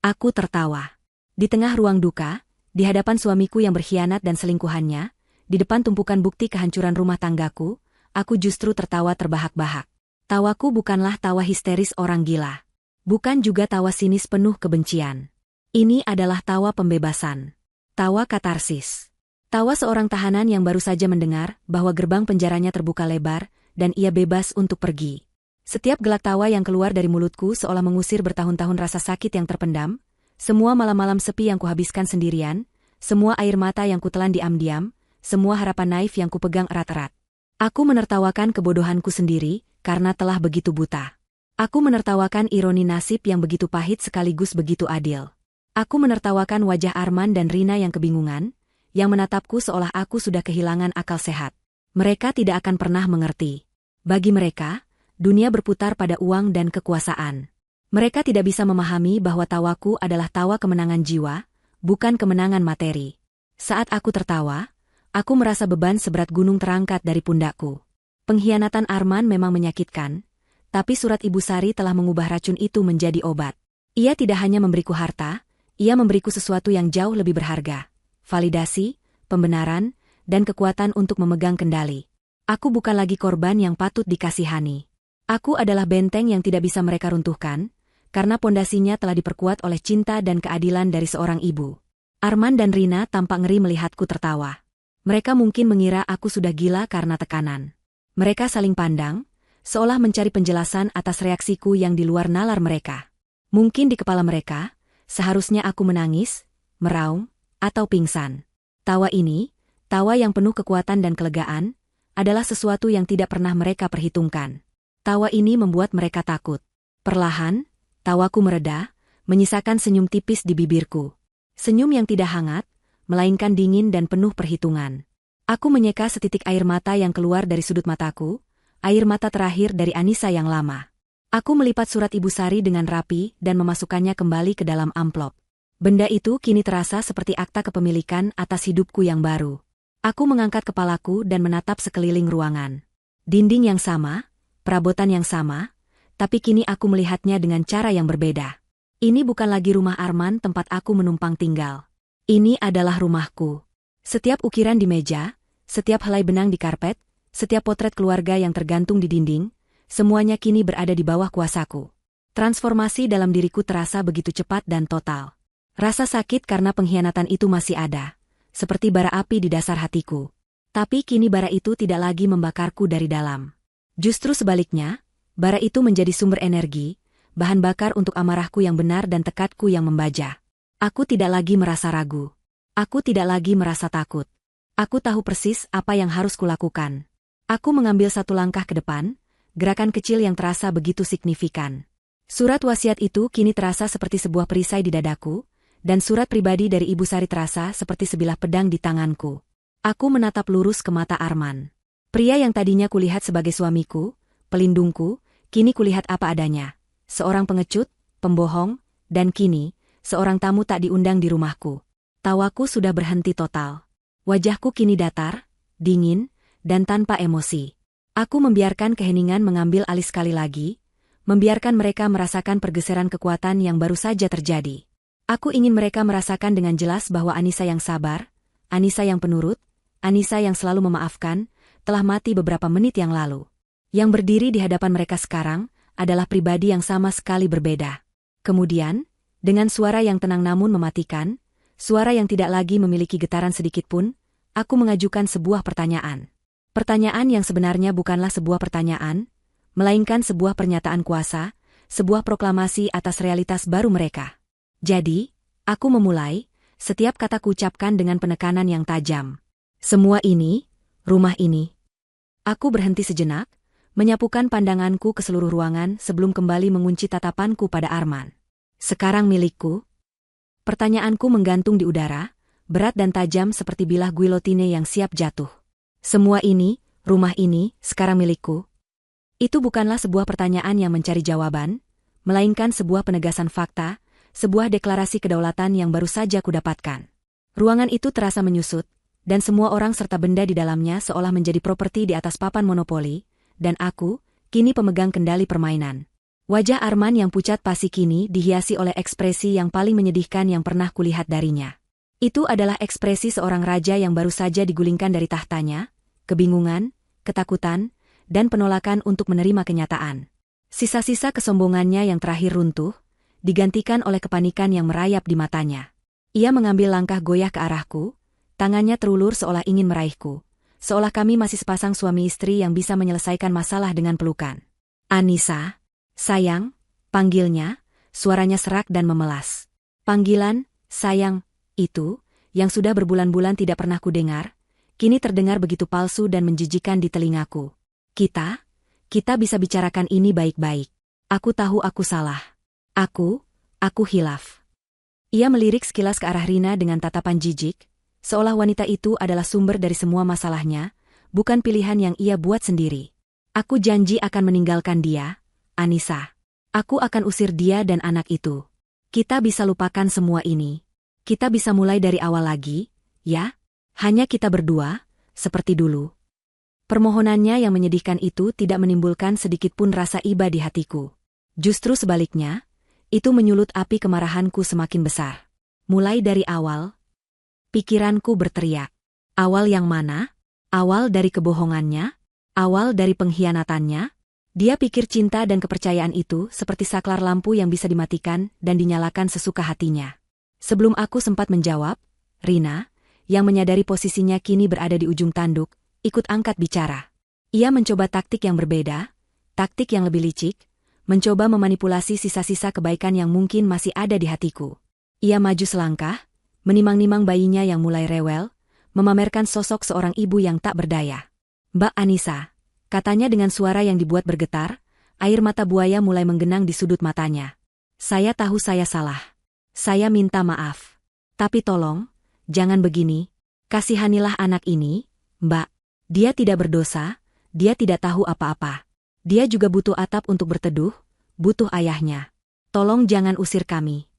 Aku tertawa. Di tengah ruang duka, di hadapan suamiku yang berkhianat dan selingkuhannya, di depan tumpukan bukti kehancuran rumah tanggaku, aku justru tertawa terbahak-bahak. Tawaku bukanlah tawa histeris orang gila. Bukan juga tawa sinis penuh kebencian. Ini adalah tawa pembebasan. Tawa katarsis. Tawa seorang tahanan yang baru saja mendengar bahwa gerbang penjaranya terbuka lebar, dan ia bebas untuk pergi. Setiap gelak tawa yang keluar dari mulutku seolah mengusir bertahun-tahun rasa sakit yang terpendam, semua malam-malam sepi yang kuhabiskan sendirian, semua air mata yang kutelan diam-diam, semua harapan naif yang kupegang erat-erat. Aku menertawakan kebodohanku sendiri, karena telah begitu buta. Aku menertawakan ironi nasib yang begitu pahit sekaligus begitu adil. Aku menertawakan wajah Arman dan Rina yang kebingungan, yang menatapku seolah aku sudah kehilangan akal sehat. Mereka tidak akan pernah mengerti. Bagi mereka, dunia berputar pada uang dan kekuasaan. Mereka tidak bisa memahami bahwa tawaku adalah tawa kemenangan jiwa, bukan kemenangan materi. Saat aku tertawa, aku merasa beban seberat gunung terangkat dari pundakku. Pengkhianatan Arman memang menyakitkan, tapi surat Ibu Sari telah mengubah racun itu menjadi obat. Ia tidak hanya memberiku harta, ia memberiku sesuatu yang jauh lebih berharga. Validasi, pembenaran, dan kekuatan untuk memegang kendali. Aku bukan lagi korban yang patut dikasihani. Aku adalah benteng yang tidak bisa mereka runtuhkan, karena pondasinya telah diperkuat oleh cinta dan keadilan dari seorang ibu. Arman dan Rina tampak ngeri melihatku tertawa. Mereka mungkin mengira aku sudah gila karena tekanan. Mereka saling pandang, seolah mencari penjelasan atas reaksiku yang di luar nalar mereka. Mungkin di kepala mereka, seharusnya aku menangis, meraung, atau pingsan. Tawa ini, tawa yang penuh kekuatan dan kelegaan, adalah sesuatu yang tidak pernah mereka perhitungkan. Tawa ini membuat mereka takut. Perlahan, tawaku mereda, menyisakan senyum tipis di bibirku. Senyum yang tidak hangat, melainkan dingin dan penuh perhitungan. Aku menyeka setitik air mata yang keluar dari sudut mataku, air mata terakhir dari Anissa yang lama. Aku melipat surat Ibu Sari dengan rapi dan memasukkannya kembali ke dalam amplop. Benda itu kini terasa seperti akta kepemilikan atas hidupku yang baru. Aku mengangkat kepalaku dan menatap sekeliling ruangan. Dinding yang sama, perabotan yang sama, tapi kini aku melihatnya dengan cara yang berbeda. Ini bukan lagi rumah Arman tempat aku menumpang tinggal. Ini adalah rumahku. Setiap ukiran di meja, setiap helai benang di karpet, setiap potret keluarga yang tergantung di dinding, semuanya kini berada di bawah kuasaku. Transformasi dalam diriku terasa begitu cepat dan total. Rasa sakit karena pengkhianatan itu masih ada, seperti bara api di dasar hatiku. Tapi kini bara itu tidak lagi membakarku dari dalam. Justru sebaliknya, bara itu menjadi sumber energi, bahan bakar untuk amarahku yang benar dan tekadku yang membaja. Aku tidak lagi merasa ragu. Aku tidak lagi merasa takut. Aku tahu persis apa yang harus kulakukan. Aku mengambil satu langkah ke depan, gerakan kecil yang terasa begitu signifikan. Surat wasiat itu kini terasa seperti sebuah perisai di dadaku, dan surat pribadi dari Ibu Sari terasa seperti sebilah pedang di tanganku. Aku menatap lurus ke mata Arman. Pria yang tadinya kulihat sebagai suamiku, pelindungku, kini kulihat apa adanya. Seorang pengecut, pembohong, dan kini, seorang tamu tak diundang di rumahku. Tawaku sudah berhenti total. Wajahku kini datar, dingin, dan tanpa emosi. Aku membiarkan keheningan mengambil alih sekali lagi, membiarkan mereka merasakan pergeseran kekuatan yang baru saja terjadi. Aku ingin mereka merasakan dengan jelas bahwa Anissa yang sabar, Anissa yang penurut, Anissa yang selalu memaafkan, telah mati beberapa menit yang lalu. Yang berdiri di hadapan mereka sekarang adalah pribadi yang sama sekali berbeda. Kemudian, dengan suara yang tenang namun mematikan, suara yang tidak lagi memiliki getaran sedikitpun, aku mengajukan sebuah pertanyaan. Pertanyaan yang sebenarnya bukanlah sebuah pertanyaan, melainkan sebuah pernyataan kuasa, sebuah proklamasi atas realitas baru mereka. Jadi, aku memulai, setiap kata kuucapkan dengan penekanan yang tajam. Semua ini, rumah ini. Aku berhenti sejenak, menyapukan pandanganku ke seluruh ruangan sebelum kembali mengunci tatapanku pada Arman. Sekarang milikku? Pertanyaanku menggantung di udara, berat dan tajam seperti bilah guillotine yang siap jatuh. Semua ini, rumah ini, sekarang milikku? Itu bukanlah sebuah pertanyaan yang mencari jawaban, melainkan sebuah penegasan fakta, sebuah deklarasi kedaulatan yang baru saja kudapatkan. Ruangan itu terasa menyusut, dan semua orang serta benda di dalamnya seolah menjadi properti di atas papan monopoli, dan aku, kini pemegang kendali permainan. Wajah Arman yang pucat pasi kini dihiasi oleh ekspresi yang paling menyedihkan yang pernah kulihat darinya. Itu adalah ekspresi seorang raja yang baru saja digulingkan dari tahtanya, kebingungan, ketakutan, dan penolakan untuk menerima kenyataan. Sisa-sisa kesombongannya yang terakhir runtuh, digantikan oleh kepanikan yang merayap di matanya. Ia mengambil langkah goyah ke arahku, tangannya terulur seolah ingin meraihku, seolah kami masih sepasang suami istri yang bisa menyelesaikan masalah dengan pelukan. Anissa, sayang, panggilnya, suaranya serak dan memelas. Panggilan, sayang, itu, yang sudah berbulan-bulan tidak pernah kudengar, kini terdengar begitu palsu dan menjijikan di telingaku. Kita bisa bicarakan ini baik-baik. Aku tahu aku salah. Aku hilaf. Ia melirik sekilas ke arah Rina dengan tatapan jijik, seolah wanita itu adalah sumber dari semua masalahnya, bukan pilihan yang ia buat sendiri. Aku janji akan meninggalkan dia, Anissa. Aku akan usir dia dan anak itu. Kita bisa lupakan semua ini. Kita bisa mulai dari awal lagi, ya? Hanya kita berdua, seperti dulu. Permohonannya yang menyedihkan itu tidak menimbulkan sedikitpun rasa iba di hatiku. Justru sebaliknya, itu menyulut api kemarahanku semakin besar. Mulai dari awal, pikiranku berteriak. Awal yang mana? Awal dari kebohongannya? Awal dari pengkhianatannya? Dia pikir cinta dan kepercayaan itu seperti saklar lampu yang bisa dimatikan dan dinyalakan sesuka hatinya. Sebelum aku sempat menjawab, Rina, yang menyadari posisinya kini berada di ujung tanduk, ikut angkat bicara. Ia mencoba taktik yang berbeda, taktik yang lebih licik, mencoba memanipulasi sisa-sisa kebaikan yang mungkin masih ada di hatiku. Ia maju selangkah, menimang-nimang bayinya yang mulai rewel, memamerkan sosok seorang ibu yang tak berdaya. Mbak Anissa, katanya dengan suara yang dibuat bergetar, air mata buaya mulai menggenang di sudut matanya. Saya tahu saya salah. Saya minta maaf. Tapi tolong, jangan begini. Kasihanilah anak ini, Mbak. Dia tidak berdosa, dia tidak tahu apa-apa. Dia juga butuh atap untuk berteduh, butuh ayahnya. Tolong jangan usir kami.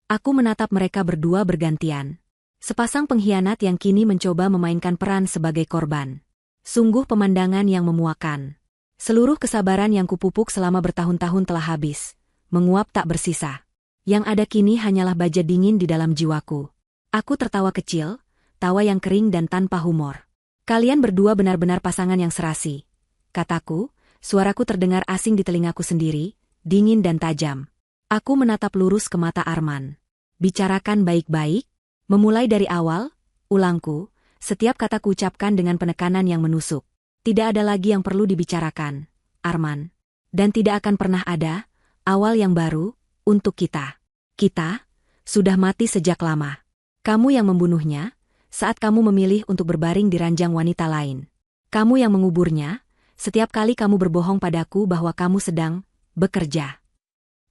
Aku menatap mereka berdua bergantian. Sepasang pengkhianat yang kini mencoba memainkan peran sebagai korban. Sungguh pemandangan yang memuakan. Seluruh kesabaran yang kupupuk selama bertahun-tahun telah habis, menguap tak bersisa. Yang ada kini hanyalah baja dingin di dalam jiwaku. Aku tertawa kecil, tawa yang kering dan tanpa humor. Kalian berdua benar-benar pasangan yang serasi. Kataku, suaraku terdengar asing di telingaku sendiri, dingin dan tajam. Aku menatap lurus ke mata Arman. Bicarakan baik-baik, memulai dari awal, ulangku. Setiap kata kuucapkan dengan penekanan yang menusuk. Tidak ada lagi yang perlu dibicarakan, Arman. Dan tidak akan pernah ada, awal yang baru, untuk kita. Kita, sudah mati sejak lama. Kamu yang membunuhnya, saat kamu memilih untuk berbaring di ranjang wanita lain. Kamu yang menguburnya, setiap kali kamu berbohong padaku bahwa kamu sedang bekerja.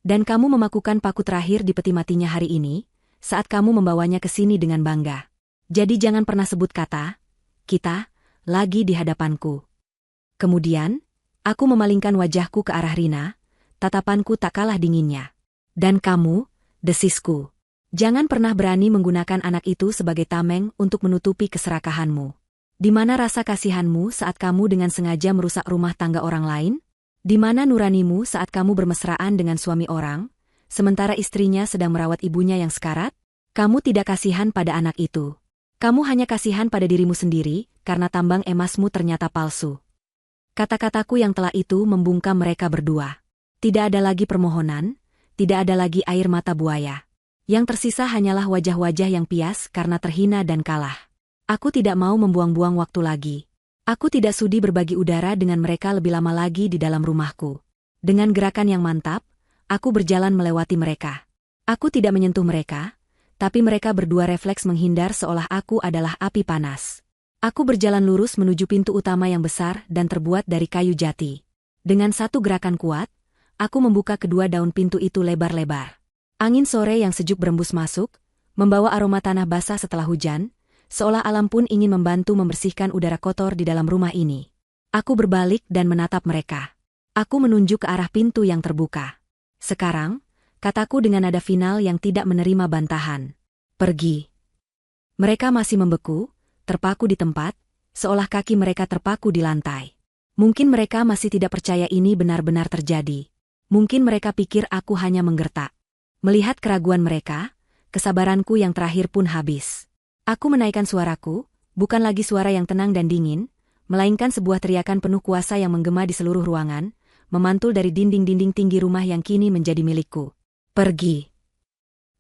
Dan kamu memakukan paku terakhir di peti matinya hari ini, saat kamu membawanya ke sini dengan bangga. Jadi jangan pernah sebut kata, kita, lagi di hadapanku. Kemudian, aku memalingkan wajahku ke arah Rina, tatapanku tak kalah dinginnya. Dan kamu, desisku. Jangan pernah berani menggunakan anak itu sebagai tameng untuk menutupi keserakahanmu. Di mana rasa kasihanmu saat kamu dengan sengaja merusak rumah tangga orang lain? Di mana nuranimu saat kamu bermesraan dengan suami orang, sementara istrinya sedang merawat ibunya yang sekarat? Kamu tidak kasihan pada anak itu. Kamu hanya kasihan pada dirimu sendiri, karena tambang emasmu ternyata palsu. Kata-kataku yang telah itu membungkam mereka berdua. Tidak ada lagi permohonan, tidak ada lagi air mata buaya. Yang tersisa hanyalah wajah-wajah yang pias karena terhina dan kalah. Aku tidak mau membuang-buang waktu lagi. Aku tidak sudi berbagi udara dengan mereka lebih lama lagi di dalam rumahku. Dengan gerakan yang mantap, aku berjalan melewati mereka. Aku tidak menyentuh mereka, tapi mereka berdua refleks menghindar seolah aku adalah api panas. Aku berjalan lurus menuju pintu utama yang besar dan terbuat dari kayu jati. Dengan satu gerakan kuat, aku membuka kedua daun pintu itu lebar-lebar. Angin sore yang sejuk berembus masuk, membawa aroma tanah basah setelah hujan, seolah alam pun ingin membantu membersihkan udara kotor di dalam rumah ini. Aku berbalik dan menatap mereka. Aku menunjuk ke arah pintu yang terbuka. Sekarang, kataku dengan nada final yang tidak menerima bantahan. Pergi. Mereka masih membeku, terpaku di tempat, seolah kaki mereka terpaku di lantai. Mungkin mereka masih tidak percaya ini benar-benar terjadi. Mungkin mereka pikir aku hanya menggertak. Melihat keraguan mereka, kesabaranku yang terakhir pun habis. Aku menaikkan suaraku, bukan lagi suara yang tenang dan dingin, melainkan sebuah teriakan penuh kuasa yang menggema di seluruh ruangan, memantul dari dinding-dinding tinggi rumah yang kini menjadi milikku. Pergi.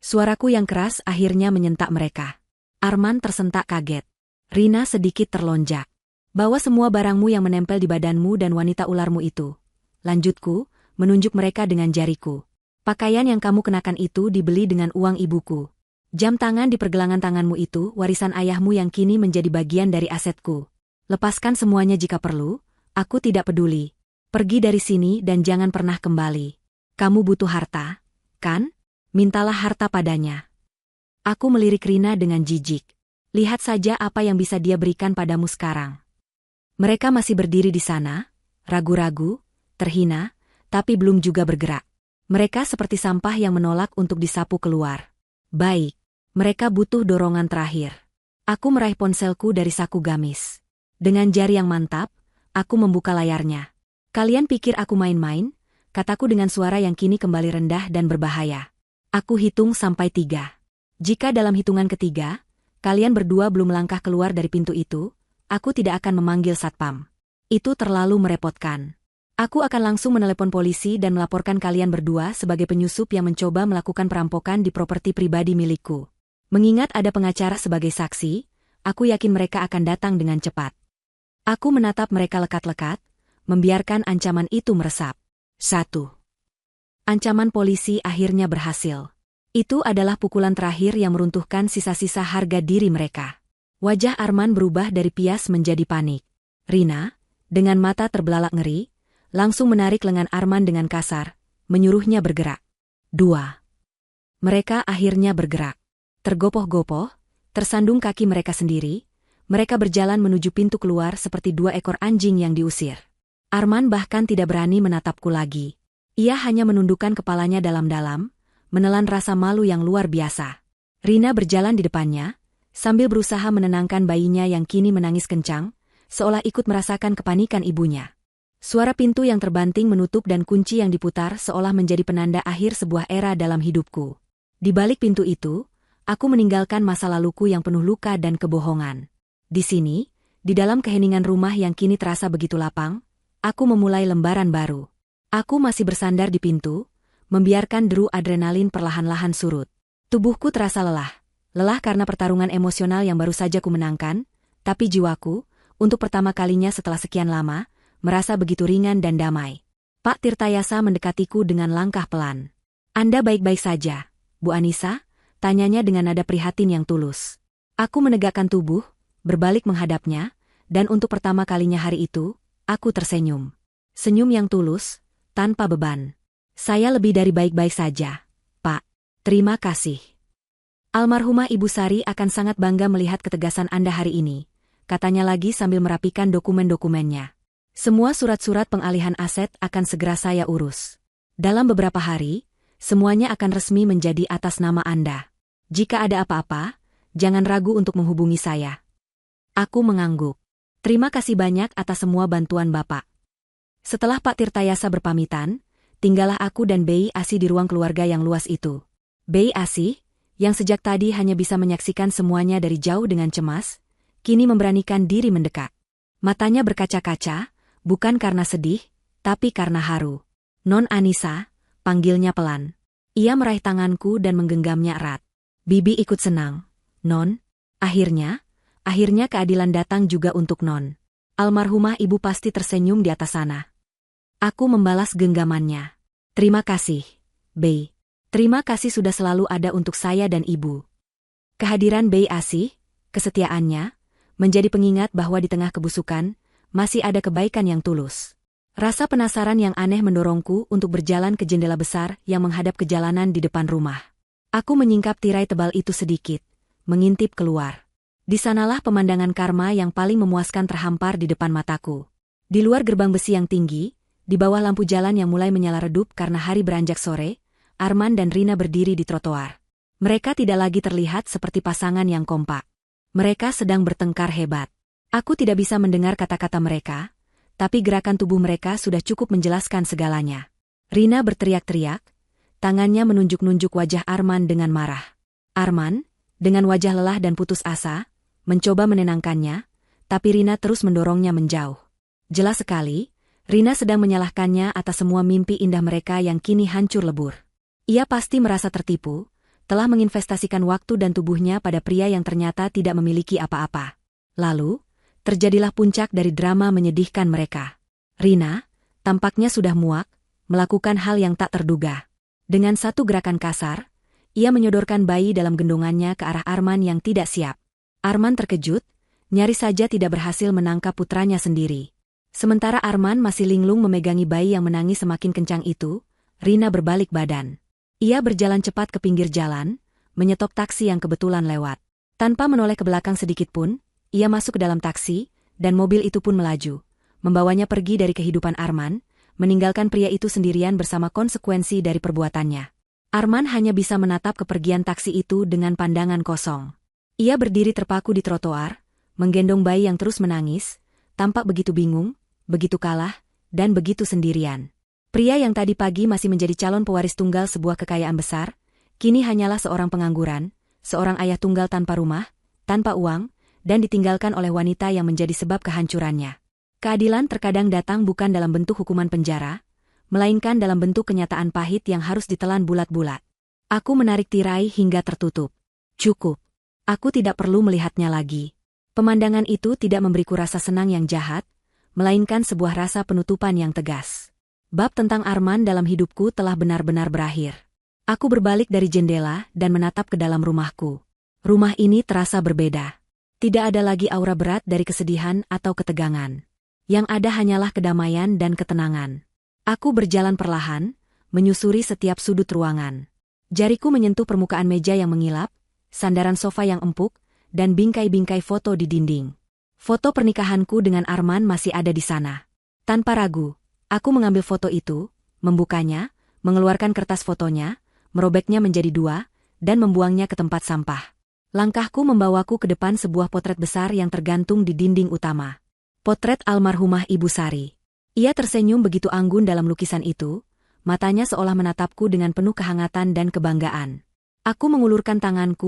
Suaraku yang keras akhirnya menyentak mereka. Arman tersentak kaget. Rina sedikit terlonjak. Bawa semua barangmu yang menempel di badanmu dan wanita ularmu itu. Lanjutku, menunjuk mereka dengan jariku. Pakaian yang kamu kenakan itu dibeli dengan uang ibuku. Jam tangan di pergelangan tanganmu itu warisan ayahmu yang kini menjadi bagian dari asetku. Lepaskan semuanya jika perlu, aku tidak peduli. Pergi dari sini dan jangan pernah kembali. Kamu butuh harta, kan? Mintalah harta padanya. Aku melirik Rina dengan jijik. Lihat saja apa yang bisa dia berikan padamu sekarang. Mereka masih berdiri di sana, ragu-ragu, terhina, tapi belum juga bergerak. Mereka seperti sampah yang menolak untuk disapu keluar. Baik, mereka butuh dorongan terakhir. Aku meraih ponselku dari saku gamis. Dengan jari yang mantap, aku membuka layarnya. Kalian pikir aku main-main? Kataku dengan suara yang kini kembali rendah dan berbahaya. Aku hitung sampai 3. Jika dalam hitungan ketiga, kalian berdua belum melangkah keluar dari pintu itu, aku tidak akan memanggil satpam. Itu terlalu merepotkan. Aku akan langsung menelepon polisi dan melaporkan kalian berdua sebagai penyusup yang mencoba melakukan perampokan di properti pribadi milikku. Mengingat ada pengacara sebagai saksi, aku yakin mereka akan datang dengan cepat. Aku menatap mereka lekat-lekat, membiarkan ancaman itu meresap. 1. Ancaman polisi akhirnya berhasil. Itu adalah pukulan terakhir yang meruntuhkan sisa-sisa harga diri mereka. Wajah Arman berubah dari pias menjadi panik. Rina, dengan mata terbelalak ngeri, langsung menarik lengan Arman dengan kasar, menyuruhnya bergerak. 2. Mereka akhirnya bergerak. Tergopoh-gopoh, tersandung kaki mereka sendiri, mereka berjalan menuju pintu keluar seperti 2 ekor anjing yang diusir. Arman bahkan tidak berani menatapku lagi. Ia hanya menundukkan kepalanya dalam-dalam, menelan rasa malu yang luar biasa. Rina berjalan di depannya, sambil berusaha menenangkan bayinya yang kini menangis kencang, seolah ikut merasakan kepanikan ibunya. Suara pintu yang terbanting menutup dan kunci yang diputar seolah menjadi penanda akhir sebuah era dalam hidupku. Di balik pintu itu, aku meninggalkan masa laluku yang penuh luka dan kebohongan. Di sini, di dalam keheningan rumah yang kini terasa begitu lapang, aku memulai lembaran baru. Aku masih bersandar di pintu, membiarkan deru adrenalin perlahan-lahan surut. Tubuhku terasa lelah karena pertarungan emosional yang baru saja kumenangkan, tapi jiwaku, untuk pertama kalinya setelah sekian lama, merasa begitu ringan dan damai. Pak Tirtayasa mendekatiku dengan langkah pelan. "Anda baik-baik saja, Bu Anissa?" tanyanya dengan nada prihatin yang tulus. Aku menegakkan tubuh, berbalik menghadapnya, dan untuk pertama kalinya hari itu, aku tersenyum. Senyum yang tulus, tanpa beban. "Saya lebih dari baik-baik saja, Pak. Terima kasih. Almarhumah Ibu Sari akan sangat bangga melihat ketegasan Anda hari ini," katanya lagi sambil merapikan dokumen-dokumennya. "Semua surat-surat pengalihan aset akan segera saya urus. Dalam beberapa hari, semuanya akan resmi menjadi atas nama Anda. Jika ada apa-apa, jangan ragu untuk menghubungi saya." Aku mengangguk. "Terima kasih banyak atas semua bantuan Bapak." Setelah Pak Tirtayasa berpamitan, tinggallah aku dan Bei Asih di ruang keluarga yang luas itu. Bei Asih, yang sejak tadi hanya bisa menyaksikan semuanya dari jauh dengan cemas, kini memberanikan diri mendekat. Matanya berkaca-kaca, bukan karena sedih, tapi karena haru. "Non Anissa," panggilnya pelan. Ia meraih tanganku dan menggenggamnya erat. "Bibi ikut senang, Non. Akhirnya keadilan datang juga untuk Non. Almarhumah ibu pasti tersenyum di atas sana." Aku membalas genggamannya. "Terima kasih, Bei. Terima kasih sudah selalu ada untuk saya dan ibu." Kehadiran Bei Asih, kesetiaannya, menjadi pengingat bahwa di tengah kebusukan, masih ada kebaikan yang tulus. Rasa penasaran yang aneh mendorongku untuk berjalan ke jendela besar yang menghadap ke jalanan di depan rumah. Aku menyingkap tirai tebal itu sedikit, mengintip keluar. Di sanalah pemandangan karma yang paling memuaskan terhampar di depan mataku. Di luar gerbang besi yang tinggi, di bawah lampu jalan yang mulai menyala redup karena hari beranjak sore, Arman dan Rina berdiri di trotoar. Mereka tidak lagi terlihat seperti pasangan yang kompak. Mereka sedang bertengkar hebat. Aku tidak bisa mendengar kata-kata mereka, tapi gerakan tubuh mereka sudah cukup menjelaskan segalanya. Rina berteriak-teriak, tangannya menunjuk-nunjuk wajah Arman dengan marah. Arman, dengan wajah lelah dan putus asa, mencoba menenangkannya, tapi Rina terus mendorongnya menjauh. Jelas sekali, Rina sedang menyalahkannya atas semua mimpi indah mereka yang kini hancur lebur. Ia pasti merasa tertipu, telah menginvestasikan waktu dan tubuhnya pada pria yang ternyata tidak memiliki apa-apa. Lalu, terjadilah puncak dari drama menyedihkan mereka. Rina, tampaknya sudah muak, melakukan hal yang tak terduga. Dengan satu gerakan kasar, ia menyodorkan bayi dalam gendongannya ke arah Arman yang tidak siap. Arman terkejut, nyaris saja tidak berhasil menangkap putranya sendiri. Sementara Arman masih linglung memegangi bayi yang menangis semakin kencang itu, Rina berbalik badan. Ia berjalan cepat ke pinggir jalan, menyetop taksi yang kebetulan lewat. Tanpa menoleh ke belakang sedikit pun, ia masuk ke dalam taksi, dan mobil itu pun melaju, membawanya pergi dari kehidupan Arman, meninggalkan pria itu sendirian bersama konsekuensi dari perbuatannya. Arman hanya bisa menatap kepergian taksi itu dengan pandangan kosong. Ia berdiri terpaku di trotoar, menggendong bayi yang terus menangis, tampak begitu bingung, begitu kalah, dan begitu sendirian. Pria yang tadi pagi masih menjadi calon pewaris tunggal sebuah kekayaan besar, kini hanyalah seorang pengangguran, seorang ayah tunggal tanpa rumah, tanpa uang, dan ditinggalkan oleh wanita yang menjadi sebab kehancurannya. Keadilan terkadang datang bukan dalam bentuk hukuman penjara, melainkan dalam bentuk kenyataan pahit yang harus ditelan bulat-bulat. Aku menarik tirai hingga tertutup. Cukup. Aku tidak perlu melihatnya lagi. Pemandangan itu tidak memberiku rasa senang yang jahat, melainkan sebuah rasa penutupan yang tegas. Bab tentang Arman dalam hidupku telah benar-benar berakhir. Aku berbalik dari jendela dan menatap ke dalam rumahku. Rumah ini terasa berbeda. Tidak ada lagi aura berat dari kesedihan atau ketegangan. Yang ada hanyalah kedamaian dan ketenangan. Aku berjalan perlahan, menyusuri setiap sudut ruangan. Jariku menyentuh permukaan meja yang mengilap, sandaran sofa yang empuk, dan bingkai-bingkai foto di dinding. Foto pernikahanku dengan Arman masih ada di sana. Tanpa ragu, aku mengambil foto itu, membukanya, mengeluarkan kertas fotonya, merobeknya menjadi dua, dan membuangnya ke tempat sampah. Langkahku membawaku ke depan sebuah potret besar yang tergantung di dinding utama. Potret almarhumah Ibu Sari. Ia tersenyum begitu anggun dalam lukisan itu, matanya seolah menatapku dengan penuh kehangatan dan kebanggaan. Aku mengulurkan tanganku,